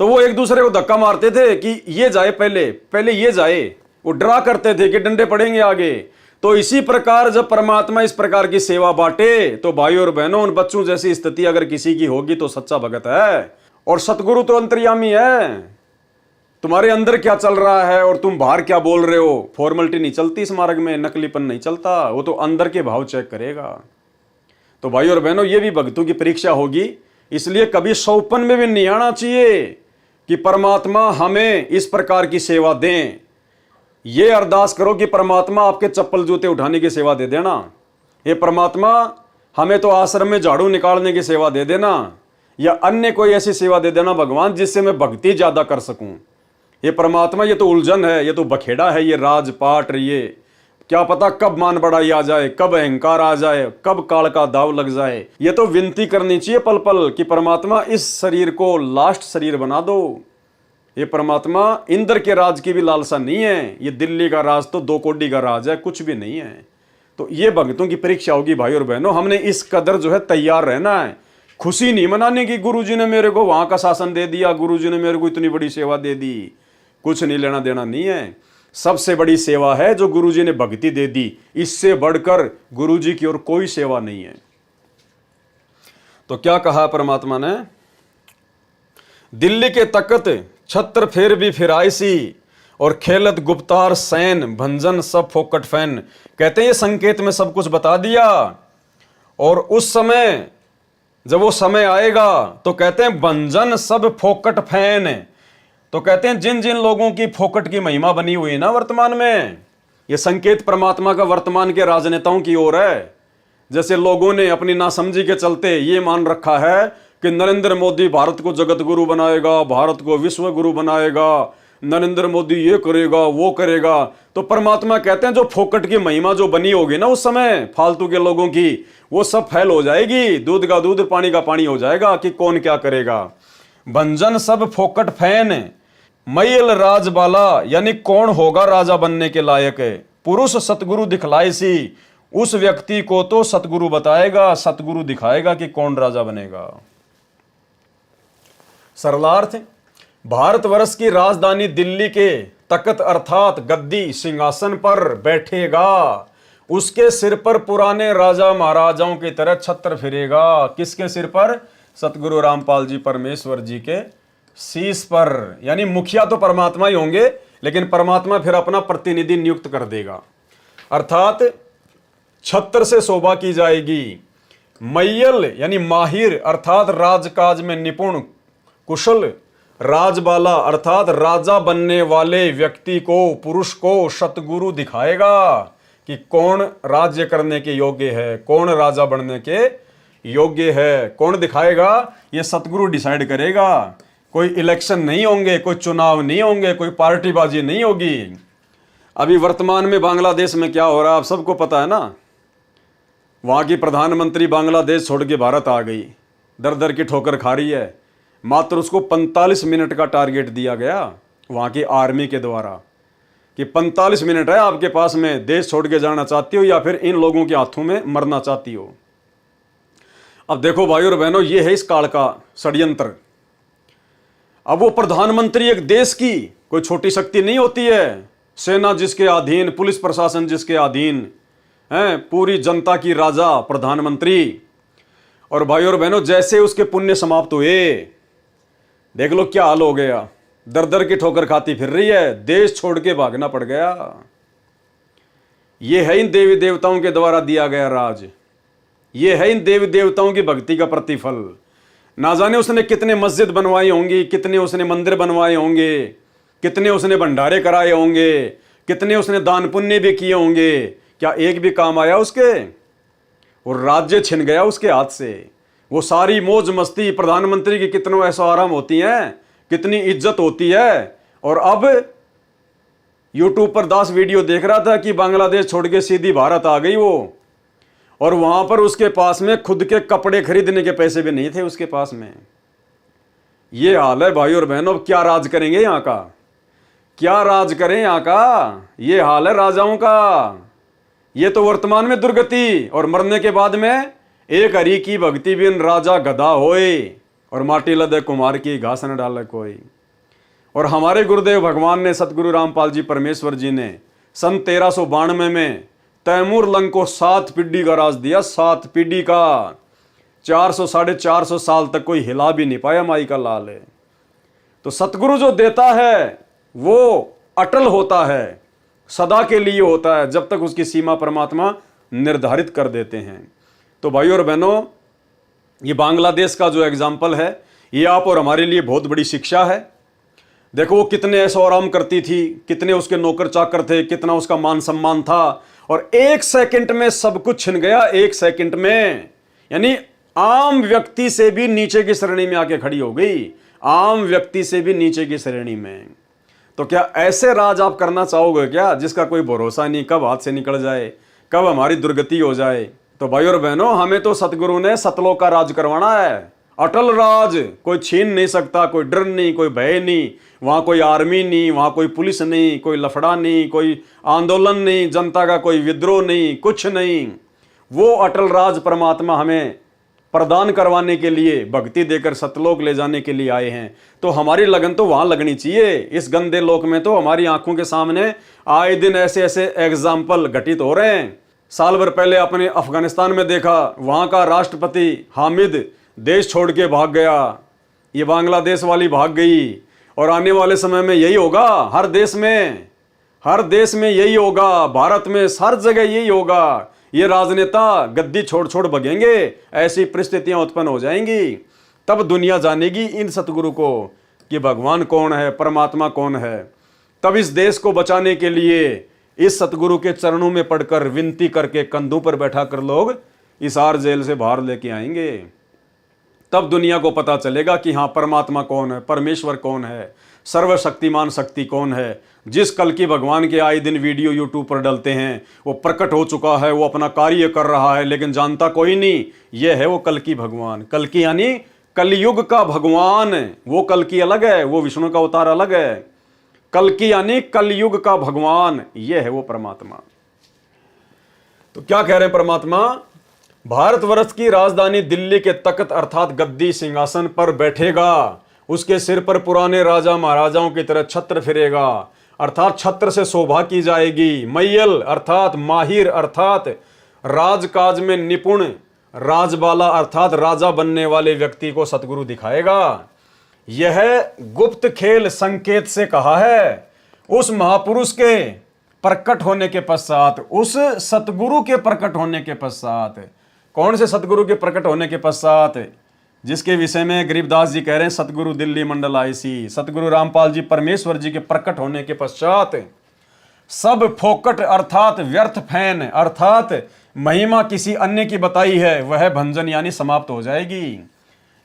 तो वो एक दूसरे को धक्का मारते थे कि ये जाए पहले ये जाए, वो डरा करते थे कि डंडे पड़ेंगे आगे। तो इसी प्रकार जब परमात्मा इस प्रकार की सेवा बांटे तो भाई और बहनों, उन बच्चों जैसी स्थिति अगर किसी की होगी तो सच्चा भगत है। और सतगुरु तो अंतर्यामी है, तुम्हारे अंदर क्या चल रहा है और तुम बाहर क्या बोल रहे हो, फॉर्मेलिटी नहीं चलती इस मार्ग में, नकलीपन नहीं चलता, वो तो अंदर के भाव चेक करेगा। तो भाई और बहनों, ये भी भक्तों की परीक्षा होगी, इसलिए कभी सौपन में भी नहीं आना चाहिए कि परमात्मा हमें इस प्रकार की सेवा दें। ये अरदास करो कि परमात्मा आपके चप्पल जूते उठाने की सेवा दे देना, ये परमात्मा हमें तो आश्रम में झाड़ू निकालने की सेवा दे देना, या अन्य कोई ऐसी सेवा दे देना भगवान जिससे मैं भक्ति ज्यादा कर सकूं। ये परमात्मा, ये तो उलझन है, ये तो बखेड़ा है, ये राजपाट, ये क्या पता कब मान बढ़ाई आ जाए, कब अहंकार आ जाए, कब काल का दाव लग जाए। ये तो विनती करनी चाहिए पल पल कि परमात्मा इस शरीर को लास्ट शरीर बना दो। ये परमात्मा इंद्र के राज की भी लालसा नहीं है, ये दिल्ली का राज तो 2 कोड़ी का राज है, कुछ भी नहीं है। तो ये भक्तों की परीक्षा होगी भाई और बहनों, हमने इस कदर जो है तैयार रहना है। खुशी नहीं मनाने की गुरुजी ने मेरे को वहां का शासन दे दिया, गुरुजी ने मेरे को इतनी बड़ी सेवा दे दी, कुछ नहीं लेना देना नहीं है। सबसे बड़ी सेवा है जो गुरुजी ने भक्ति दे दी, इससे बढ़कर गुरुजी की और कोई सेवा नहीं है। तो क्या कहा परमात्मा ने, दिल्ली के तकत छत्र फेर भी फिराइसी और खेलत गुप्तार सैन भंजन सब फोकट फैन। कहते हैं ये संकेत में सब कुछ बता दिया, और उस समय जब वो समय आएगा तो कहते हैं भंजन सब फोकट फैन। तो कहते हैं जिन जिन लोगों की फोकट की महिमा बनी हुई है ना वर्तमान में, ये संकेत परमात्मा का वर्तमान के राजनेताओं की ओर है। जैसे लोगों ने अपनी नासमझी के चलते ये मान रखा है कि नरेंद्र मोदी भारत को जगत गुरु बनाएगा, भारत को विश्व गुरु बनाएगा, नरेंद्र मोदी ये करेगा वो करेगा। तो परमात्मा कहते हैं जो फोकट की महिमा जो बनी होगी ना उस समय फालतू के लोगों की, वो सब फैल हो जाएगी, दूध का दूध पानी का पानी हो जाएगा कि कौन क्या करेगा। भंजन सब फोकट फैन, मैयल राजबाला, यानी कौन होगा राजा बनने के लायक। पुरुष सतगुरु दिखलाए सी, उस व्यक्ति को तो सतगुरु बताएगा, सतगुरु दिखाएगा कि कौन राजा बनेगा। सरलार्थ, भारतवर्ष की राजधानी दिल्ली के तख्त अर्थात गद्दी सिंहासन पर बैठेगा, उसके सिर पर पुराने राजा महाराजाओं की तरह छत्र फिरेगा। किसके सिर पर? सतगुरु रामपाल जी परमेश्वर जी के शीश पर। यानी मुखिया तो परमात्मा ही होंगे, लेकिन परमात्मा फिर अपना प्रतिनिधि नियुक्त कर देगा, अर्थात छत्र से शोभा की जाएगी। मैयल यानी माहिर अर्थात राजकाज में निपुण कुशल, राजबाला अर्थात राजा बनने वाले व्यक्ति को, पुरुष को सतगुरु दिखाएगा कि कौन राज्य करने के योग्य है, कौन राजा बनने के योग्य है। कौन दिखाएगा? ये सतगुरु डिसाइड करेगा। कोई इलेक्शन नहीं होंगे, कोई चुनाव नहीं होंगे, कोई पार्टीबाजी नहीं होगी। अभी वर्तमान में बांग्लादेश में क्या हो रहा है आप सबको पता है ना। वहाँ की प्रधानमंत्री बांग्लादेश छोड़ के भारत आ गई, दर दर की ठोकर खा रही है। मात्र उसको 45 मिनट का टारगेट दिया गया वहाँ की आर्मी के द्वारा कि 45 मिनट है आपके पास में, देश छोड़ के जाना चाहती हो या फिर इन लोगों के हाथों में मरना चाहती हो। अब देखो भाई और बहनों, ये है इस काल का षड्यंत्र। अब वो प्रधानमंत्री एक देश की कोई छोटी शक्ति नहीं होती है, सेना जिसके अधीन, पुलिस प्रशासन जिसके अधीन है, पूरी जनता की राजा प्रधानमंत्री। और भाई और बहनों, जैसे उसके पुण्य समाप्त हुए, देख लो क्या हाल हो गया, दर दर की ठोकर खाती फिर रही है, देश छोड़ के भागना पड़ गया। ये है इन देवी देवताओं के द्वारा दिया गया राज, ये है इन देवी देवताओं की भक्ति का प्रतिफल। ना जाने उसने कितने मस्जिद बनवाई होंगी, कितने उसने मंदिर बनवाए होंगे, कितने उसने भंडारे कराए होंगे, कितने उसने दान पुण्य भी किए होंगे, क्या एक भी काम आया उसके? और राज्य छिन गया उसके हाथ से। वो सारी मौज मस्ती प्रधानमंत्री की कितनों ऐसा आराम होती हैं, कितनी इज्जत होती है। और अब यूट्यूब पर 10 वीडियो देख रहा था कि बांग्लादेश छोड़ के सीधी भारत आ गई वो, और वहां पर उसके पास में खुद के कपड़े खरीदने के पैसे भी नहीं थे उसके पास में। ये हाल है भाई और बहनों। क्या राज करेंगे यहाँ का, क्या राज करें यहाँ का? ये हाल है राजाओं का। ये तो वर्तमान में दुर्गति, और मरने के बाद में एक हरि की भक्ति बिन राजा गधा होए, और माटी लदे कुमार की घास न डाले कोई। और हमारे गुरुदेव भगवान ने, सतगुरु रामपाल जी परमेश्वर जी ने सन 1392 में तैमूर लंग को 7 पीढ़ी का राज दिया, 7 पीढ़ी का। 400 साढ़े 400 साल तक कोई हिला भी नहीं पाया, माई का लाल है। तो सतगुरु जो देता है वो अटल होता है, सदा के लिए होता है, जब तक उसकी सीमा परमात्मा निर्धारित कर देते हैं। तो भाई और बहनों, ये बांग्लादेश का जो एग्जाम्पल है, ये आप और हमारे लिए बहुत बड़ी शिक्षा है। देखो वो कितने ऐशो आराम करती थी, कितने उसके नौकर चाकर थे, कितना उसका मान सम्मान था, और 1 सेकंड में सब कुछ छिन गया। 1 सेकंड में, यानी आम व्यक्ति से भी नीचे की श्रेणी में आके खड़ी हो गई, आम व्यक्ति से भी नीचे की श्रेणी में। तो क्या ऐसे राज आप करना चाहोगे क्या, जिसका कोई भरोसा नहीं, कब हाथ से निकल जाए, कब हमारी दुर्गति हो जाए? तो भाई और बहनों, हमें तो सतगुरु ने सतलोक का राज करवाना है, अटल राज। कोई छीन नहीं सकता, कोई डर नहीं, कोई भय नहीं, वहां कोई आर्मी नहीं, वहां कोई पुलिस नहीं, कोई लफड़ा नहीं, कोई आंदोलन नहीं, जनता का कोई विद्रोह नहीं, कुछ नहीं। वो अटल राज परमात्मा हमें प्रदान करवाने के लिए, भक्ति देकर सतलोक ले जाने के लिए आए हैं। तो हमारी लगन तो वहां लगनी चाहिए। इस गंदे लोक में तो हमारी आंखों के सामने आए दिन ऐसे ऐसे एग्जाम्पल घटित हो रहे हैं। साल भर पहले अपने अफगानिस्तान में देखा, वहां का राष्ट्रपति हामिद देश छोड़ के भाग गया, ये बांग्लादेश वाली भाग गई। और आने वाले समय में यही होगा, हर देश में यही होगा, भारत में हर जगह यही होगा। ये राजनेता गद्दी छोड़ छोड़ भगेंगे, ऐसी परिस्थितियां उत्पन्न हो जाएंगी। तब दुनिया जानेगी इन सतगुरु को कि भगवान कौन है, परमात्मा कौन है। तब इस देश को बचाने के लिए इस सतगुरु के चरणों में पढ़कर, विनती करके, कंधों पर बैठा कर लोग इस आर जेल से बाहर लेके आएंगे। तब दुनिया को पता चलेगा कि हाँ, परमात्मा कौन है, परमेश्वर कौन है, सर्वशक्तिमान शक्ति कौन है। जिस कल की भगवान के आए दिन वीडियो यूट्यूब पर डलते हैं, वो प्रकट हो चुका है, वो अपना कार्य कर रहा है, लेकिन जानता कोई नहीं। ये है वो कल की भगवान। कल की यानी कलयुग का भगवान। वो कल की अलग है, वो विष्णु का अवतार अलग है। कल की यानी कलयुग का भगवान, ये है वो परमात्मा। तो क्या कह रहे हैं परमात्मा? भारतवर्ष की राजधानी दिल्ली के तख्त अर्थात गद्दी सिंहासन पर बैठेगा। उसके सिर पर पुराने राजा महाराजाओं की तरह छत्र फिरेगा, अर्थात छत्र से शोभा की जाएगी। मैयल अर्थात माहिर अर्थात राजकाज में निपुण, राजबाला अर्थात राजा बनने वाले व्यक्ति को सतगुरु दिखाएगा। यह गुप्त खेल संकेत से कहा है। उस महापुरुष के प्रकट होने के पश्चात, उस सतगुरु के प्रकट होने के पश्चात, कौन से सतगुरु के प्रकट होने के पश्चात? जिसके विषय में गरीबदास जी कह रहे हैं सतगुरु दिल्ली मंडल आईसी, सतगुरु रामपाल जी परमेश्वर जी के प्रकट होने के पश्चात सब फोकट अर्थात व्यर्थ फैन अर्थात महिमा किसी अन्य की बताई है, वह भंजन यानी समाप्त हो जाएगी।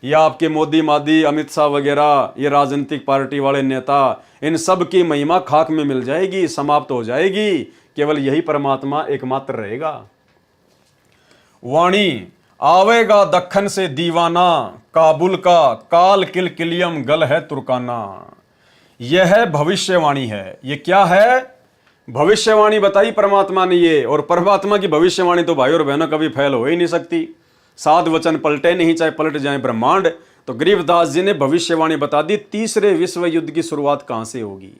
ये आपके मोदी मादी, अमित शाह वगैरह, ये राजनीतिक पार्टी वाले नेता, इन सब की महिमा खाक में मिल जाएगी, समाप्त हो जाएगी। केवल यही परमात्मा एकमात्र रहेगा। वाणी आवेगा दक्खन से दीवाना, काबुल का काल किलकिलियम गल है तुर्काना। यह भविष्यवाणी है। ये क्या है? भविष्यवाणी बताई परमात्मा ने ये। और परमात्मा की भविष्यवाणी तो भाई और बहनों कभी फैल हो ही नहीं सकती। सात वचन पलटे नहीं, चाहे पलट जाए ब्रह्मांड। तो गरीबदास जी ने भविष्यवाणी बता दी तीसरे विश्व युद्ध की शुरुआत कहां से होगी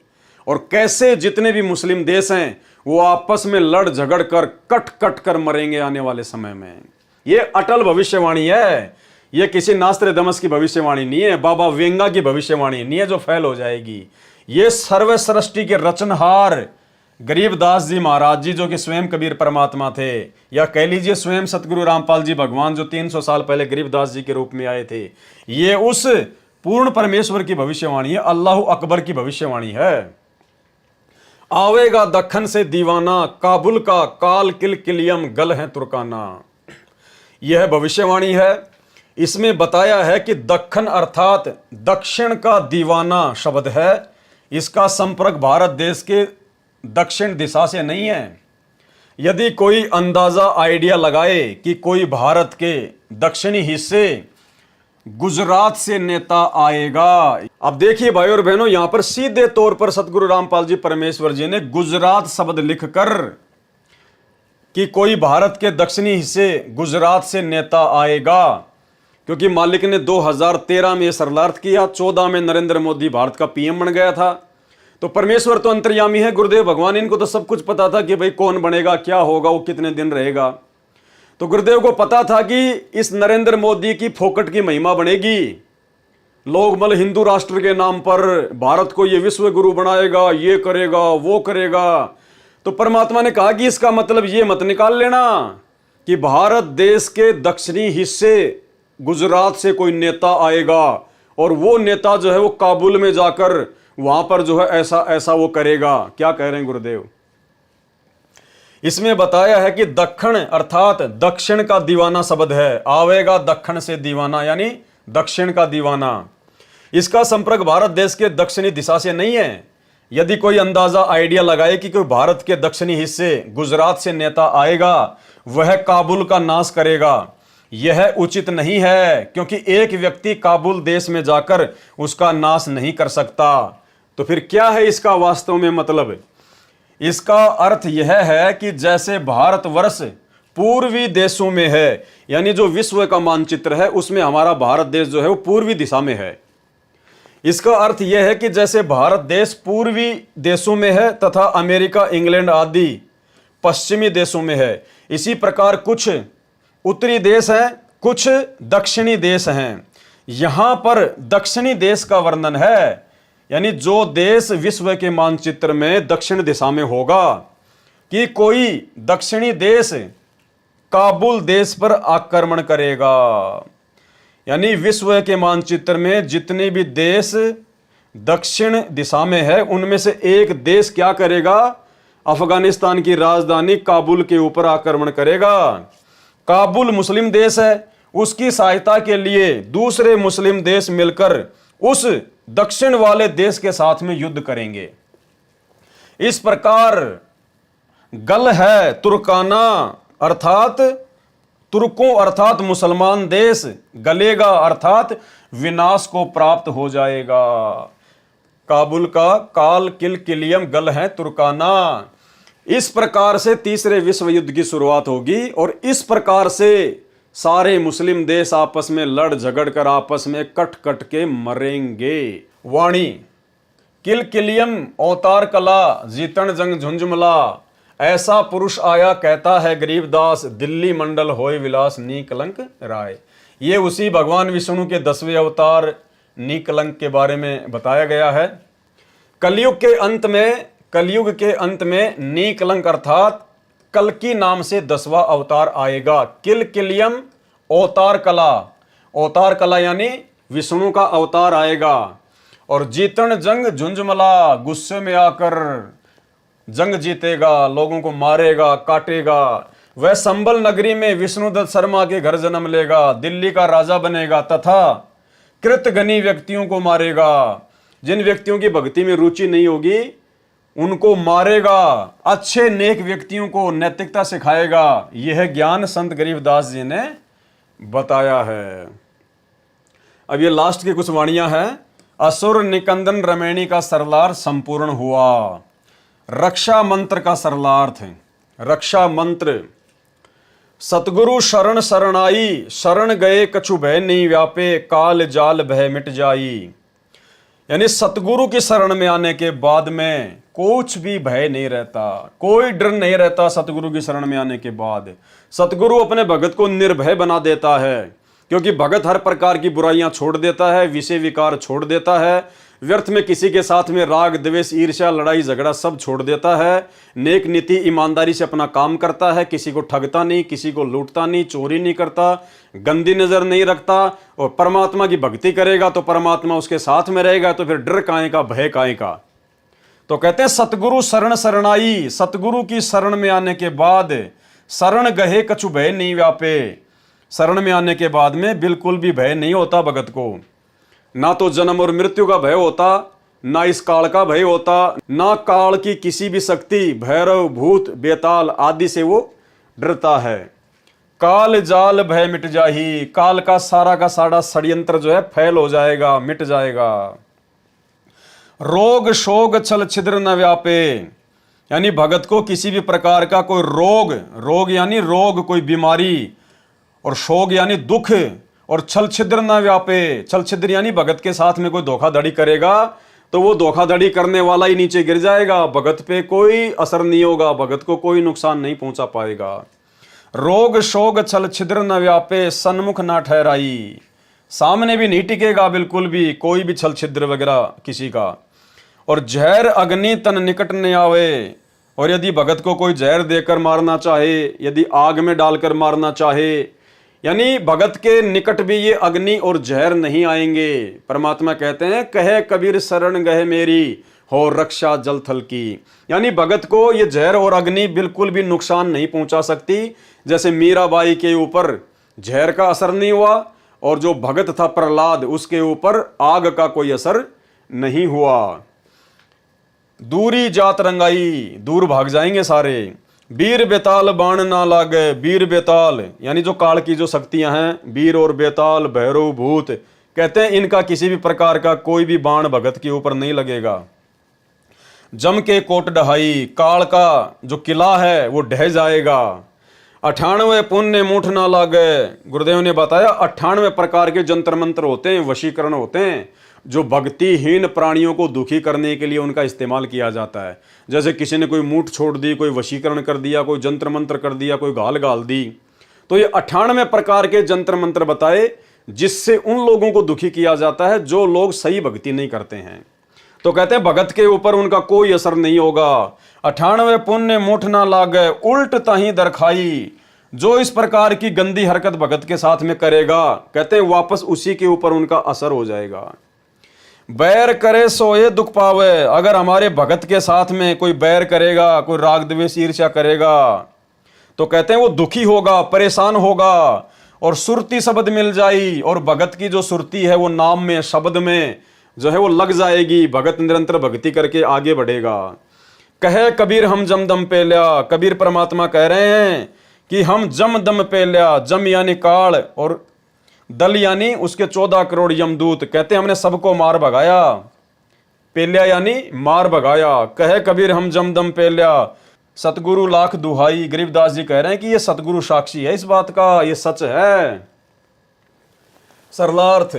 और कैसे जितने भी मुस्लिम देश हैं वो आपस में लड़ झगड़ कर कट कट कर मरेंगे आने वाले समय में। ये अटल भविष्यवाणी है। ये किसी नास्त्र दमस की भविष्यवाणी नहीं है, बाबा वेंगा की भविष्यवाणी नहीं है जो फैल हो जाएगी। ये सर्व सृष्टि के रचनहार गरीबदास जी महाराज जी, जो कि स्वयं कबीर परमात्मा थे, या कह लीजिए स्वयं सतगुरु रामपाल जी भगवान जो 300 साल पहले गरीबदास जी के रूप में आए थे, ये उस पूर्ण परमेश्वर की भविष्यवाणी है, अल्लाह अकबर की भविष्यवाणी है। आवेगा दक्खन से दीवाना, काबुल का काल किलकिलियम गल है तुर्काना। यह भविष्यवाणी है। इसमें बताया है कि दक्खन अर्थात दक्षिण का दीवाना शब्द है। इसका संपर्क भारत देश के दक्षिण दिशा से नहीं है। यदि कोई अंदाजा आइडिया लगाए कि कोई भारत के दक्षिणी हिस्से गुजरात से नेता आएगा। अब देखिए भाई और बहनों, यहां पर सीधे तौर पर सतगुरु रामपाल जी परमेश्वर जी ने गुजरात शब्द लिखकर कि कोई भारत के दक्षिणी हिस्से गुजरात से नेता आएगा, क्योंकि मालिक ने 2013 में शरणार्थ किया, 14 में नरेंद्र मोदी भारत का पीएम बन गया था। तो परमेश्वर तो अंतर्यामी है, गुरुदेव भगवान, इनको तो सब कुछ पता था कि भाई कौन बनेगा, क्या होगा, वो कितने दिन रहेगा। तो गुरुदेव को पता था कि इस नरेंद्र मोदी की फोकट की महिमा बनेगी। लोग मतलब हिंदू राष्ट्र के नाम पर भारत को ये विश्व गुरु बनाएगा, ये करेगा, वो करेगा। तो परमात्मा ने कहा कि इसका मतलब ये मत निकाल लेना कि भारत देश के दक्षिणी हिस्से गुजरात से कोई नेता आएगा और वो नेता जो है वो काबुल में जाकर वहां पर जो है ऐसा ऐसा वो करेगा। क्या कह रहे हैं गुरुदेव? इसमें बताया है कि दक्षिण अर्थात दक्षिण का दीवाना शब्द है। आवेगा दक्षिण से दीवाना यानी दक्षिण का दीवाना। इसका संपर्क भारत देश के दक्षिणी दिशा से नहीं है। यदि कोई अंदाजा आइडिया लगाए कि कोई भारत के दक्षिणी हिस्से गुजरात से नेता आएगा, वह काबुल का नाश करेगा, यह उचित नहीं है, क्योंकि एक व्यक्ति काबुल देश में जाकर उसका नाश नहीं कर सकता। तो फिर क्या है इसका वास्तव में मतलब? इसका अर्थ यह है कि जैसे भारतवर्ष पूर्वी देशों में है, यानी जो विश्व का मानचित्र है उसमें हमारा भारत देश जो है वो पूर्वी दिशा में है। इसका अर्थ यह है कि जैसे भारत देश पूर्वी देशों में है तथा अमेरिका, इंग्लैंड आदि पश्चिमी देशों में है, इसी प्रकार कुछ उत्तरी देश हैं, कुछ दक्षिणी देश हैं। यहां पर दक्षिणी देश का वर्णन है, यानी जो देश विश्व के मानचित्र में दक्षिण दिशा में होगा, कि कोई दक्षिणी देश काबुल देश पर आक्रमण करेगा। यानी विश्व के मानचित्र में जितने भी देश दक्षिण दिशा में है उनमें से एक देश क्या करेगा? अफगानिस्तान की राजधानी काबुल के ऊपर आक्रमण करेगा। काबुल मुस्लिम देश है उसकी सहायता के लिए दूसरे मुस्लिम देश मिलकर उस दक्षिण वाले देश के साथ में युद्ध करेंगे। इस प्रकार गल है तुर्काना अर्थात तुर्कों अर्थात मुसलमान देश गलेगा अर्थात विनाश को प्राप्त हो जाएगा। काबुल का काल किल किलियम गल है तुर्काना। इस प्रकार से तीसरे विश्व युद्ध की शुरुआत होगी और इस प्रकार से सारे मुस्लिम देश आपस में लड़ झगड़ कर आपस में कट कट के मरेंगे। वाणी किल किलियम अवतार कला जीतन जंग झुंझुमला, ऐसा पुरुष आया कहता है गरीबदास, दिल्ली मंडल होय विलास नीकलंक राय। ये उसी भगवान विष्णु के 10वें अवतार नीकलंक के बारे में बताया गया है। कलयुग के अंत में नीकलंक अर्थात कल्कि नाम से 10वां अवतार आएगा। किल किलियम अवतार कला यानी विष्णु का अवतार आएगा। और जीतन जंग झुंझुमला, गुस्से में आकर जंग जीतेगा, लोगों को मारेगा काटेगा। वह संबल नगरी में विष्णुदत्त शर्मा के घर जन्म लेगा, दिल्ली का राजा बनेगा तथा कृतघ्नी व्यक्तियों को मारेगा। जिन व्यक्तियों की भक्ति में रुचि नहीं होगी उनको मारेगा, अच्छे नेक व्यक्तियों को नैतिकता सिखाएगा। यह ज्ञान संत गरीबदास जी ने बताया है। अब ये लास्ट की कुछ वाणियां हैं। असुर निकंदन रमैणी का सरलार संपूर्ण हुआ। रक्षा मंत्र का सरलार्थ है। रक्षा मंत्र सतगुरु शरण शरणाई, शरण गए कछु भय नहीं व्यापे, काल जाल भय मिट जाई। यानी सतगुरु की शरण में आने के बाद में कुछ भी भय नहीं रहता, कोई डर नहीं रहता। सतगुरु की शरण में आने के बाद सतगुरु अपने भगत को निर्भय बना देता है, क्योंकि भगत हर प्रकार की बुराइयां छोड़ देता है, विषय विकार छोड़ देता है, व्यर्थ में किसी के साथ में राग द्वेष ईर्ष्या लड़ाई झगड़ा सब छोड़ देता है। नेक नीति ईमानदारी से अपना काम करता है, किसी को ठगता नहीं, किसी को लूटता नहीं, चोरी नहीं करता, गंदी नजर नहीं रखता। और परमात्मा की भक्ति करेगा तो परमात्मा उसके साथ में रहेगा, तो फिर डर काहे का, भय काहे का। तो कहते हैं सतगुरु शरण शरणाई, सतगुरु की शरण में आने के बाद शरण गहे कछु भय नहीं व्यापे। शरण में आने के बाद में बिल्कुल भी भय नहीं होता भगत को। ना तो जन्म और मृत्यु का भय होता, ना इस काल का भय होता, ना काल की किसी भी शक्ति भैरव भूत बेताल आदि से वो डरता है। काल जाल भय मिट जाही, काल का सारा षड्यंत्र जो है फैल हो जाएगा, मिट जाएगा। रोग शोग छल छिद्र न व्यापे, यानी भगत को किसी भी प्रकार का कोई रोग यानी रोग कोई बीमारी, और शोग यानी दुख, और छल छिद्र न व्यापे। छल छिद्र यानी भगत के साथ में कोई धोखाधड़ी करेगा तो वो धोखाधड़ी करने वाला ही नीचे गिर जाएगा, भगत पे कोई असर नहीं होगा, भगत को कोई नुकसान नहीं पहुंचा पाएगा। रोग शोग छल छिद्र न व्यापे, सन्मुख ना ठहराई, सामने भी नहीं टिकेगा बिल्कुल भी कोई भी छल छिद्र वगैरह किसी का। और जहर अग्नि तन निकट न आवे, और यदि भगत को कोई जहर देकर मारना चाहे, यदि आग में डालकर मारना चाहे, यानी भगत के निकट भी ये अग्नि और जहर नहीं आएंगे। परमात्मा कहते हैं कहे कबीर शरण गए मेरी, हो रक्षा जल थल की। यानी भगत को ये जहर और अग्नि बिल्कुल भी नुकसान नहीं पहुंचा सकती। जैसे मीराबाई के ऊपर जहर का असर नहीं हुआ और जो भगत था प्रहलाद उसके ऊपर आग का कोई असर नहीं हुआ। दूरी जात रंगाई, दूर भाग जाएंगे सारे। वीर बेताल बाण ना लागे, वीर बेताल यानी जो काल की जो शक्तियां हैं, वीर और बेताल भैरव भूत, कहते हैं इनका किसी भी प्रकार का कोई भी बाण भगत के ऊपर नहीं लगेगा। जम के कोट ढहाई, काल का जो किला है वो ढह जाएगा। 98 पुण्य मूठ ना लागे, गुरुदेव ने बताया 98 प्रकार के जंतर मंत्र होते हैं, वशीकरण होते हैं, जो भक्तिहीन प्राणियों को दुखी करने के लिए उनका इस्तेमाल किया जाता है। जैसे किसी ने कोई मूठ छोड़ दी, कोई वशीकरण कर दिया, कोई जंत्र मंत्र कर दिया, कोई गाल गाल दी, तो ये 98 प्रकार के जंत्र मंत्र बताए जिससे उन लोगों को दुखी किया जाता है जो लोग सही भक्ति नहीं करते हैं। तो कहते हैं भगत के ऊपर उनका कोई असर नहीं होगा। 98 पुण्य मूठ ना लागे, उल्ट ताही दरखाई, जो इस प्रकार की गंदी हरकत भगत के साथ में करेगा, कहते हैं वापस उसी के ऊपर उनका असर हो जाएगा। बैर करे सोए दुख पावे, अगर हमारे भगत के साथ में कोई बैर करेगा, कोई राग द्वेष ईर्ष्या करेगा, तो कहते हैं वो दुखी होगा, परेशान होगा, और सुरती शब्द मिल जाई, और भगत की जो सुरती है वो नाम में, शब्द में जो है वो लग जाएगी। भगत निरंतर भक्ति करके आगे बढ़ेगा। कहे कबीर हम जम दम पे लिया, कबीर परमात्मा कह रहे हैं कि हम जम दम पे लिया। जम यानी काल और दल यानी उसके 14 करोड़ यमदूत। कहते हमने सबको मार भगाया, पेल्या यानी मार भगाया। कहे कबीर हम जम दम पेल्या, सतगुरु लाख दुहाई। गरीबदास जी कह रहे हैं कि ये सतगुरु साक्षी है इस बात का, ये सच है। सरलार्थ,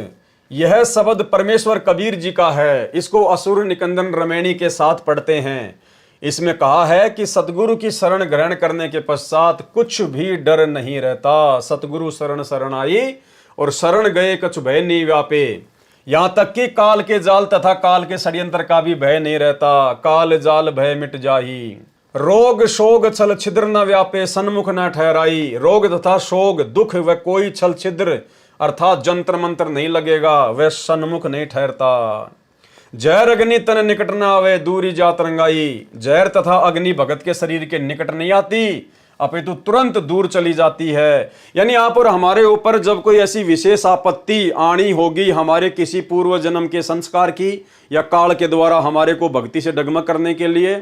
यह शब्द परमेश्वर कबीर जी का है। इसको असुर निकंदन रमैनी के साथ पढ़ते हैं। इसमें कहा है कि सतगुरु की शरण ग्रहण करने के पश्चात कुछ भी डर नहीं रहता। सतगुरु शरण शरण आई और शरण गए कछु भय नहीं व्यापे। यहां तक कि काल के जाल तथा काल के षड्यंत्र का भी भय नहीं रहता। काल जाल भय मिट जाही, रोग शोग छल छिद्र न व्यापे, सन्मुख न ठहराई। रोग तथा शोग, दुख व कोई छल छिद्र अर्थात जंत्र मंत्र नहीं लगेगा, वह सन्मुख नहीं ठहरता। जहर अग्नि तन निकट न आवे, दूरी जात रंगाई। जहर तथा अग्नि भगत के शरीर के निकट नहीं आती, अपितु तुरंत दूर चली जाती है। यानी आप और हमारे ऊपर जब कोई ऐसी विशेष आपत्ति आनी होगी, हमारे किसी पूर्व जन्म के संस्कार की या काल के द्वारा हमारे को भक्ति से डगमग करने के लिए,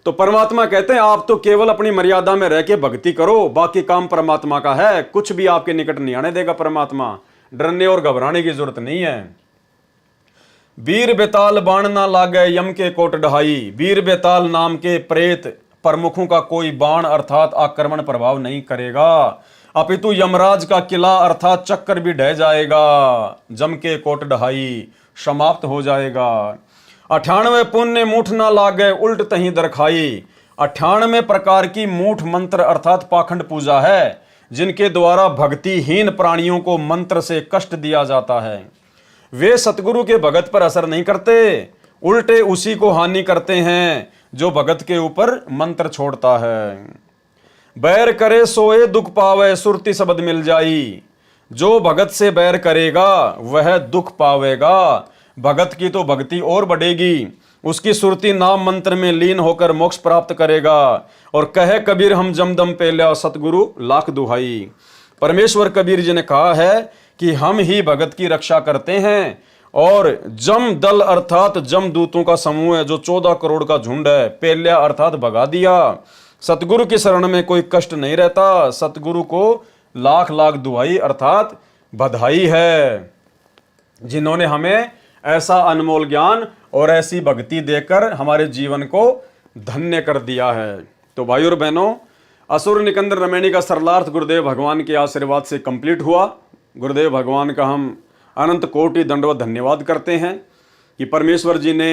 तो परमात्मा कहते हैं आप तो केवल अपनी मर्यादा में रह के भक्ति करो, बाकी काम परमात्मा का है। कुछ भी आपके निकट नहीं आने देगा परमात्मा। डरने और घबराने की जरूरत नहीं है। वीर बेताल बाण ना लागे, यम के कोट ढहाई। वीर बेताल नाम के प्रेत प्रमुखों का कोई बाण अर्थात आक्रमण प्रभाव नहीं करेगा, अपितु यमराज का किला अर्थात चक्कर भी ढह जाएगा। जम के कोट ढहाई, समाप्त हो जाएगा। 98 पुण्य मूठ ना लागे, उल्ट तही दरखाई। 98 प्रकार की मूठ मंत्र अर्थात पाखंड पूजा है, जिनके द्वारा भक्तिहीन प्राणियों को मंत्र से कष्ट दिया जाता है। वे सतगुरु के भगत पर असर नहीं करते, उल्टे उसी को हानि करते हैं जो भगत के ऊपर मंत्र छोड़ता है। बैर करे सोए दुख पावे, सुरती शब्द मिल जाई। जो भगत से बैर करेगा वह दुख पावेगा। भगत की तो भक्ति और बढ़ेगी, उसकी सुरती नाम मंत्र में लीन होकर मोक्ष प्राप्त करेगा। और कहे कबीर हम जमदम पे लिया, सतगुरु लाख दुहाई। परमेश्वर कबीर जी ने कहा है कि हम ही भगत की रक्षा करते हैं। और जम दल अर्थात जम दूतों का समूह है, जो 14 करोड़ का झुंड है। पेल्या अर्थात भगा दिया। सतगुरु की शरण में कोई कष्ट नहीं रहता। सतगुरु को लाख लाख दुहाई अर्थात बधाई है, जिन्होंने हमें ऐसा अनमोल ज्ञान और ऐसी भक्ति देकर हमारे जीवन को धन्य कर दिया है। तो भाई और बहनों, असुर निकंदन रमैनी का सरलार्थ गुरुदेव भगवान के आशीर्वाद से कंप्लीट हुआ। गुरुदेव भगवान का हम अनंत कोटि दंडवत धन्यवाद करते हैं कि परमेश्वर जी ने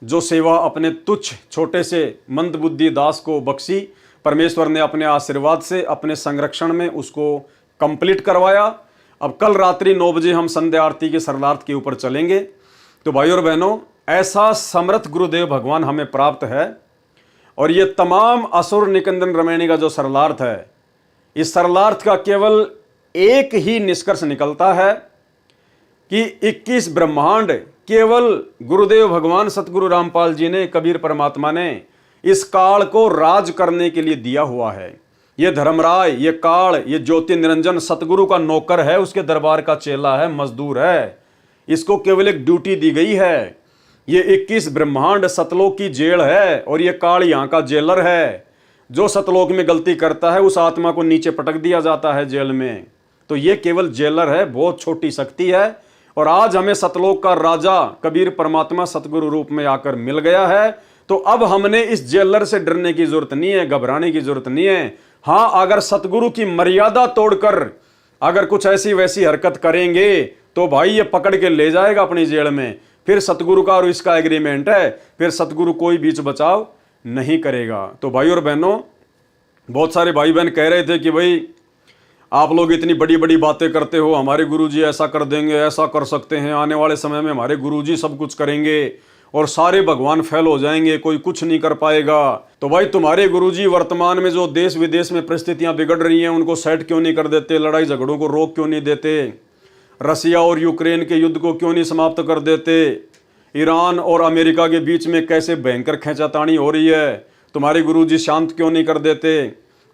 जो सेवा अपने तुच्छ छोटे से मंदबुद्धि दास को बख्शी, परमेश्वर ने अपने आशीर्वाद से अपने संरक्षण में उसको कंप्लीट करवाया। अब कल रात्रि 9 बजे हम संध्या आरती के सरलार्थ के ऊपर चलेंगे। तो भाई और बहनों, ऐसा समर्थ गुरुदेव भगवान हमें प्राप्त है। और ये तमाम असुर निकंदन रमैनी का जो सरलार्थ है, इस सरलार्थ का केवल एक ही निष्कर्ष निकलता है कि 21 ब्रह्मांड केवल गुरुदेव भगवान सतगुरु रामपाल जी ने, कबीर परमात्मा ने इस काल को राज करने के लिए दिया हुआ है। ये धर्मराय, ये काल, ये ज्योति निरंजन सतगुरु का नौकर है, उसके दरबार का चेला है, मजदूर है। इसको केवल एक ड्यूटी दी गई है। ये 21 ब्रह्मांड सतलोक की जेल है और ये काल यहाँ का जेलर है। जो सतलोक में गलती करता है उस आत्मा को नीचे पटक दिया जाता है जेल में। तो ये केवल जेलर है, बहुत छोटी शक्ति है। और आज हमें सतलोक का राजा कबीर परमात्मा सतगुरु रूप में आकर मिल गया है। तो अब हमने इस जेलर से डरने की जरूरत नहीं है, घबराने की जरूरत नहीं है। हाँ, अगर सतगुरु की मर्यादा तोड़कर अगर कुछ ऐसी वैसी हरकत करेंगे तो भाई ये पकड़ के ले जाएगा अपनी जेल में। फिर सतगुरु का और इसका एग्रीमेंट है, फिर सतगुरु कोई बीच बचाव नहीं करेगा। तो भाई और बहनों, बहुत सारे भाई बहन कह रहे थे कि भाई आप लोग इतनी बड़ी बड़ी बातें करते हो, हमारे गुरुजी ऐसा कर देंगे, ऐसा कर सकते हैं, आने वाले समय में हमारे गुरुजी सब कुछ करेंगे और सारे भगवान फेल हो जाएंगे, कोई कुछ नहीं कर पाएगा। तो भाई तुम्हारे गुरुजी वर्तमान में जो देश विदेश में परिस्थितियां बिगड़ रही हैं उनको सेट क्यों नहीं कर देते, लड़ाई झगड़ों को रोक क्यों नहीं देते, रसिया और यूक्रेन के युद्ध को क्यों नहीं समाप्त कर देते, ईरान और अमेरिका के बीच में कैसे भयंकर खींचातानी हो रही है, तुम्हारे गुरुजी शांत क्यों नहीं कर देते,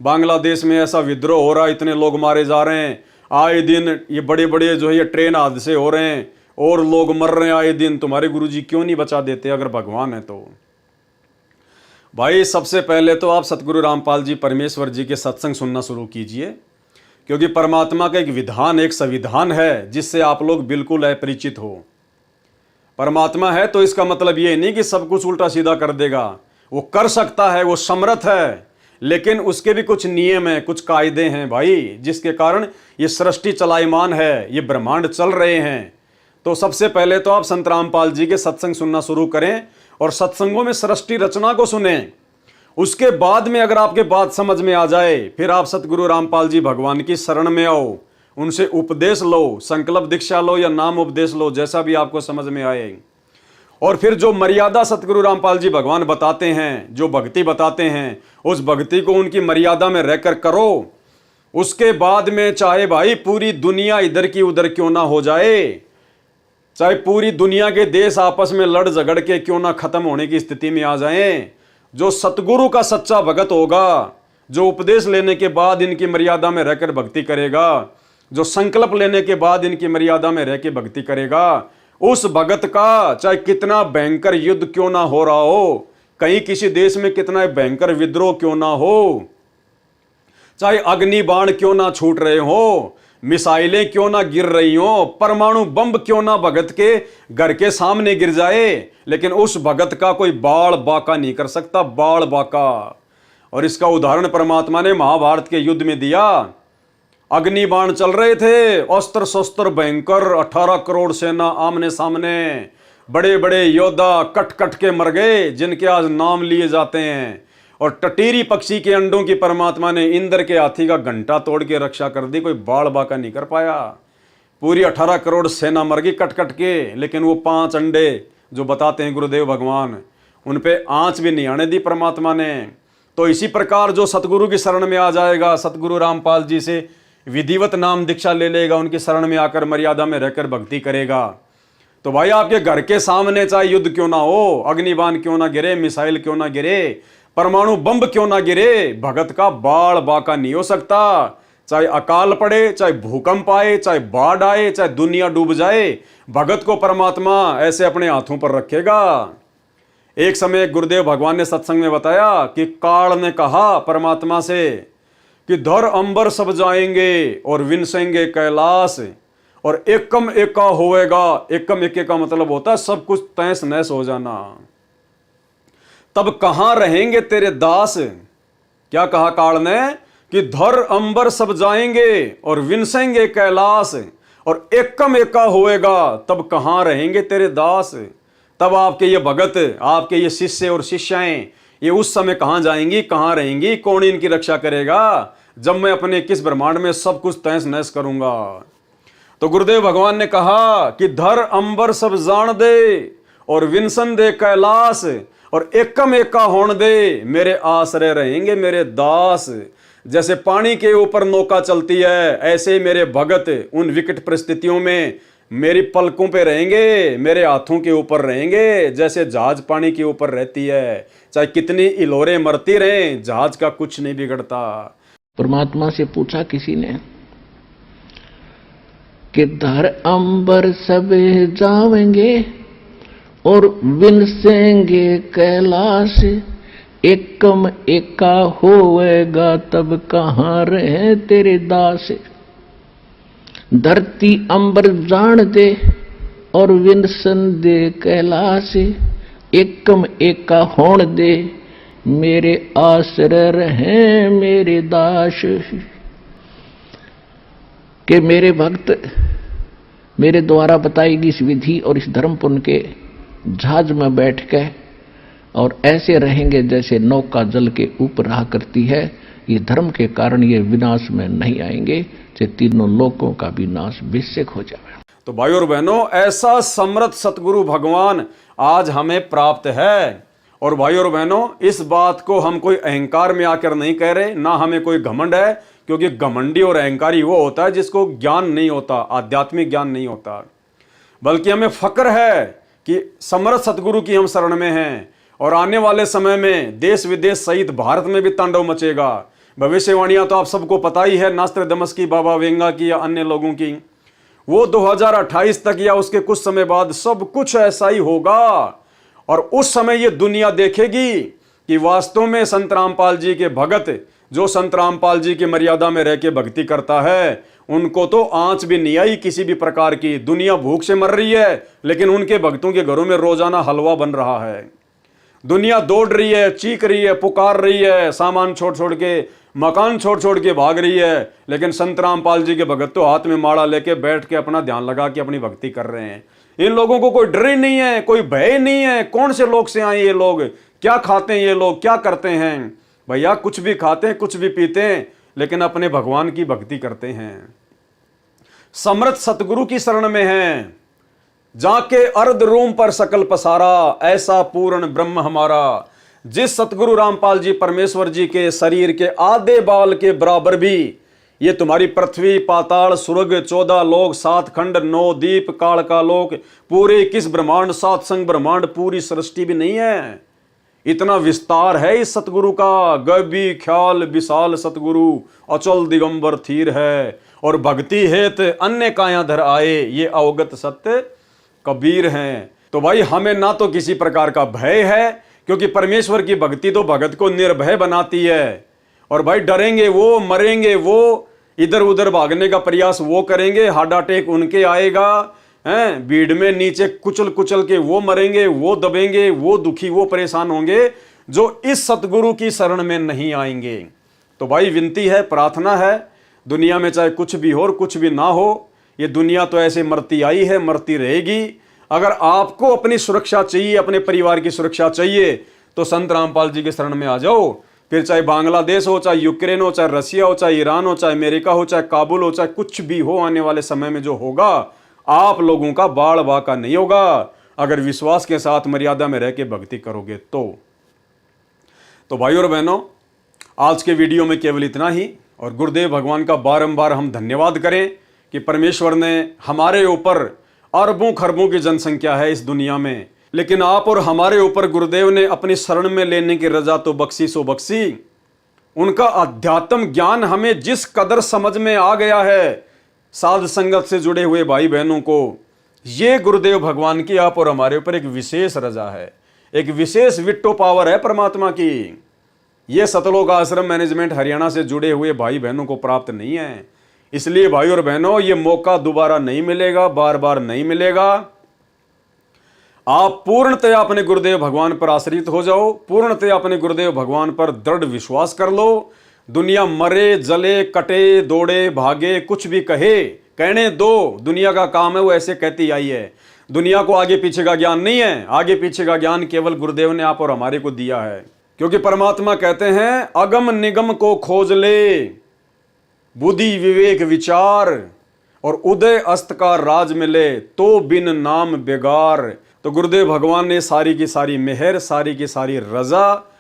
बांग्लादेश में ऐसा विद्रोह हो रहा है, इतने लोग मारे जा रहे हैं, आए दिन ये बड़े बड़े जो है ये ट्रेन हादसे हो रहे हैं और लोग मर रहे हैं आए दिन, तुम्हारे गुरुजी क्यों नहीं बचा देते अगर भगवान है तो? भाई सबसे पहले तो आप सतगुरु रामपाल जी परमेश्वर जी के सत्संग सुनना शुरू कीजिए, क्योंकि परमात्मा का एक विधान, एक संविधान है जिससे आप लोग बिल्कुल अपरिचित हो। परमात्मा है तो इसका मतलब ये नहीं कि सब कुछ उल्टा सीधा कर देगा, वो कर सकता है, वो समर्थ है, लेकिन उसके भी कुछ नियम हैं, कुछ कायदे हैं भाई, जिसके कारण ये सृष्टि चलायमान है, ये ब्रह्मांड चल रहे हैं। तो सबसे पहले तो आप संत रामपाल जी के सत्संग सुनना शुरू करें और सत्संगों में सृष्टि रचना को सुने। उसके बाद में अगर आपके बात समझ में आ जाए, फिर आप सतगुरु रामपाल जी भगवान की शरण में आओ, उनसे उपदेश लो, संकल्प दीक्षा लो या नाम उपदेश लो, जैसा भी आपको समझ में आए। और फिर जो मर्यादा सतगुरु रामपाल जी भगवान बताते हैं, जो भक्ति बताते हैं, उस भक्ति को उनकी मर्यादा में रहकर करो। उसके बाद में चाहे भाई पूरी दुनिया इधर की उधर क्यों ना हो जाए, चाहे पूरी दुनिया के देश आपस में लड़ झगड़ के क्यों ना खत्म होने की स्थिति में आ जाएं, जो सतगुरु का सच्चा भगत होगा, जो उपदेश लेने के बाद इनकी मर्यादा में रहकर भक्ति करेगा, जो संकल्प लेने के बाद इनकी मर्यादा में रह के भक्ति करेगा, उस भगत का चाहे कितना भयंकर युद्ध क्यों ना हो रहा हो, कहीं किसी देश में कितना भयंकर विद्रोह क्यों ना हो, चाहे अग्नि बाण क्यों ना छूट रहे हो, मिसाइलें क्यों ना गिर रही हो, परमाणु बम क्यों ना भगत के घर के सामने गिर जाए, लेकिन उस भगत का कोई बाल बाका नहीं कर सकता, बाल बाका। और इसका उदाहरण परमात्मा ने महाभारत के युद्ध में दिया। अग्नि बाण चल रहे थे, अस्त्र शस्त्र भयंकर, 18 करोड़ सेना आमने सामने, बड़े बड़े योद्धा कट कट के मर गए, जिनके आज नाम लिए जाते हैं। और टटीरी पक्षी के अंडों की परमात्मा ने इंद्र के हाथी का घंटा तोड़ के रक्षा कर दी, कोई बाल बाका नहीं कर पाया। पूरी 18 करोड़ सेना मर गई कट कट के, लेकिन वो 5 अंडे जो बताते हैं गुरुदेव भगवान, उन पे आंच भी नहीं आने दी परमात्मा ने। तो इसी प्रकार जो सतगुरु की शरण में आ जाएगा, सतगुरु रामपाल जी से विधिवत नाम दीक्षा ले लेगा, उनकी शरण में आकर मर्यादा में रहकर भक्ति करेगा, तो भाई आपके घर के सामने चाहे युद्ध क्यों ना हो, अग्निबाण क्यों ना गिरे, मिसाइल क्यों ना गिरे, परमाणु बम क्यों ना गिरे, भगत का बाल बाका नहीं हो सकता। चाहे अकाल पड़े, चाहे भूकंप आए, चाहे बाढ़ आए, चाहे दुनिया डूब जाए, भगत को परमात्मा ऐसे अपने हाथों पर रखेगा। एक समय गुरुदेव भगवान ने सत्संग में बताया कि काल ने कहा परमात्मा से कि धर अंबर सब जाएंगे और विनसेंगे कैलाश, और एकम एका होएगा। एकम एके का मतलब होता है सब कुछ तैस नैस हो जाना। तब कहां रहेंगे तेरे दास? क्या कहा काल ने कि धर अंबर सब जाएंगे और विनसेंगे कैलाश, और एकम एका होएगा, तब कहां रहेंगे तेरे दास? तब आपके ये भगत, आपके ये शिष्य और शिष्याएं, ये उस समय कहां जाएंगी, कहां रहेंगी, कौन इनकी रक्षा करेगा जब मैं अपने किस ब्रह्मांड में सब कुछ तहस नहस करूंगा? तो गुरुदेव भगवान ने कहा कि धर अंबर सब जान दे और विनसन दे कैलाश, और एकम एका होण दे, मेरे आश्रय रहेंगे मेरे दास। जैसे पानी के ऊपर नौका चलती है, ऐसे मेरे भगत उन विकट परिस्थितियों में मेरी पलकों पे रहेंगे, मेरे हाथों के ऊपर रहेंगे, जैसे जहाज पानी के ऊपर रहती है। चाहे कितनी इलोरे मरती रहें, जहाज का कुछ नहीं बिगड़ता। परमात्मा से पूछा किसी ने कि धर अंबर सब जावेंगे और विनसेंगे कैलाश, एकम एका होएगा, तब कहां रहे तेरे दास? धरती अंबर जान दे और विनसन दे कैलाश, एकम एका होण दे, मेरे आश्रय रहे मेरे दास। कि मेरे भक्त मेरे द्वारा बताई गई इस विधि और इस धर्म पुण्य के जहाज में बैठ के और ऐसे रहेंगे जैसे नौका जल के ऊपर रहा करती है। ये धर्म के कारण ये विनाश में नहीं आएंगे, चाहे तीनों लोकों का भी नाश बेशक हो जाए। तो भाई और बहनों, ऐसा समर्थ सतगुरु भगवान आज हमें प्राप्त है। और भाई और बहनों, इस बात को हम कोई अहंकार में आकर नहीं कह रहे, ना हमें कोई घमंड है, क्योंकि घमंडी और अहंकारी वो होता है जिसको ज्ञान नहीं होता, आध्यात्मिक ज्ञान नहीं होता। बल्कि हमें फक्र है कि समर्थ सतगुरु की हम शरण में हैं, और आने वाले समय में देश विदेश सहित भारत में भी तांडव मचेगा। भविष्यवाणियां तो आप सबको पता ही है, नास्ट्राडामस की, बाबा वेंगा की या अन्य लोगों की। वो 2028 तक या उसके कुछ समय बाद सब कुछ ऐसा ही होगा। और उस समय ये दुनिया देखेगी कि वास्तव में संत रामपाल जी के भगत, जो संत रामपाल जी की मर्यादा में रह के भक्ति करता है, उनको तो आंच भी नहीं आई किसी भी प्रकार की। दुनिया भूख से मर रही है, लेकिन उनके भक्तों के घरों में रोजाना हलवा बन रहा है। दुनिया दौड़ रही है, चीख रही है, पुकार रही है, सामान छोड़ छोड़ के, मकान छोड़ छोड़ के भाग रही है, लेकिन संत रामपाल जी के भगत तो हाथ में माला लेके बैठ के अपना ध्यान लगा के अपनी भक्ति कर रहे हैं। इन लोगों को कोई डर ही नहीं है, कोई भय नहीं है। कौन से लोग से आए ये लोग, क्या खाते हैं ये लोग, क्या करते हैं? भैया कुछ भी खाते हैं, कुछ भी पीते हैं, लेकिन अपने भगवान की भक्ति करते हैं। समर्थ सतगुरु की शरण में हैं, जाके अर्ध रोम पर सकल पसारा, ऐसा पूर्ण ब्रह्म हमारा। जिस सतगुरु रामपाल जी परमेश्वर जी के शरीर के आधे बाल के बराबर भी ये तुम्हारी पृथ्वी, पाताल, स्वर्ग, 14 लोक, 7 खंड, 9 दीप, काल का लोक, पूरे 21 ब्रह्मांड, 7 संग ब्रह्मांड, पूरी सृष्टि भी नहीं है। इतना विस्तार है इस सतगुरु का। गभी ख्याल विशाल सतगुरु, अचल दिगंबर थीर है। और भक्ति हेत अन्य कायाधर आए, ये अवगत सत्य कबीर हैं। तो भाई हमें ना तो किसी प्रकार का भय है, क्योंकि परमेश्वर की भक्ति तो भगत को निर्भय बनाती है। और भाई डरेंगे वो, मरेंगे वो, इधर उधर भागने का प्रयास वो करेंगे, हार्ट अटैक उनके आएगा, हैं भीड़ में नीचे कुचल कुचल के वो मरेंगे, वो दबेंगे, वो दुखी, वो परेशान होंगे, जो इस सतगुरु की शरण में नहीं आएंगे। तो भाई विनती है, प्रार्थना है, दुनिया में चाहे कुछ भी हो और कुछ भी ना हो, ये दुनिया तो ऐसे मरती आई है, मरती रहेगी। अगर आपको अपनी सुरक्षा चाहिए, अपने परिवार की सुरक्षा चाहिए, तो संत रामपाल जी के शरण में आ जाओ। फिर चाहे बांग्लादेश हो, चाहे यूक्रेन हो, चाहे रसिया हो, चाहे ईरान हो, चाहे अमेरिका हो, चाहे काबुल हो, चाहे कुछ भी हो, आने वाले समय में जो होगा आप लोगों का बाढ़ बाका नहीं होगा, अगर विश्वास के साथ मर्यादा में रह के भक्ति करोगे तो भाई और बहनों, आज के वीडियो में केवल इतना ही। और गुरुदेव भगवान का बारंबार हम धन्यवाद करें कि परमेश्वर ने हमारे ऊपर, अरबों खरबों की जनसंख्या है इस दुनिया में, लेकिन आप और हमारे ऊपर गुरुदेव ने अपनी शरण में लेने की रजा तो बख्शी सो बख्शी। उनका अध्यात्म ज्ञान हमें जिस कदर समझ में आ गया है, साध संगत से जुड़े हुए भाई बहनों को, ये गुरुदेव भगवान की आप और हमारे ऊपर एक विशेष रजा है, एक विशेष विट्टो पावर है परमात्मा की। ये सतलोक आश्रम मैनेजमेंट हरियाणा से जुड़े हुए भाई बहनों को प्राप्त नहीं है। इसलिए भाई और बहनों, ये मौका दोबारा नहीं मिलेगा, बार बार नहीं मिलेगा। आप पूर्णतया अपने गुरुदेव भगवान पर आश्रित हो जाओ, पूर्णतया अपने गुरुदेव भगवान पर दृढ़ विश्वास कर लो। दुनिया मरे, जले, कटे, दौड़े, भागे, कुछ भी कहे, कहने दो, दुनिया का काम है, वो ऐसे कहती आई है। दुनिया को आगे पीछे का ज्ञान नहीं है, आगे पीछे का ज्ञान केवल गुरुदेव ने आप और हमारे को दिया है। क्योंकि परमात्मा कहते हैं, अगम निगम को खोज ले, बुद्धि विवेक विचार, और उदय अस्त का राज मिले, तो बिन नाम बेगार। तो गुरुदेव भगवान ने सारी की सारी मेहर, सारी की सारी रजा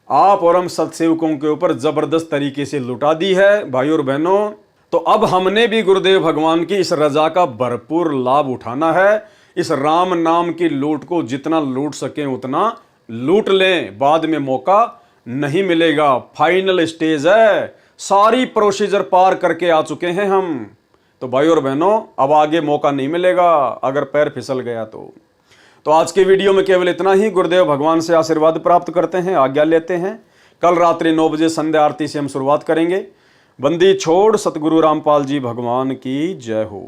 आप और हम सत्सेवकों के ऊपर जबरदस्त तरीके से लुटा दी है भाई और बहनों। तो अब हमने भी गुरुदेव भगवान की इस रजा का भरपूर लाभ उठाना है। इस राम नाम की लूट को जितना लूट सकें उतना लूट लें, बाद में मौका नहीं मिलेगा। फाइनल स्टेज है, सारी प्रोसीजर पार करके आ चुके हैं हम। तो भाई और बहनों, अब आगे मौका नहीं मिलेगा अगर पैर फिसल गया तो आज के वीडियो में केवल इतना ही। गुरुदेव भगवान से आशीर्वाद प्राप्त करते हैं, आज्ञा लेते हैं। कल रात्रि 9 बजे संध्या आरती से हम शुरुआत करेंगे। बंदी छोड़ सतगुरु रामपाल जी भगवान की जय हो।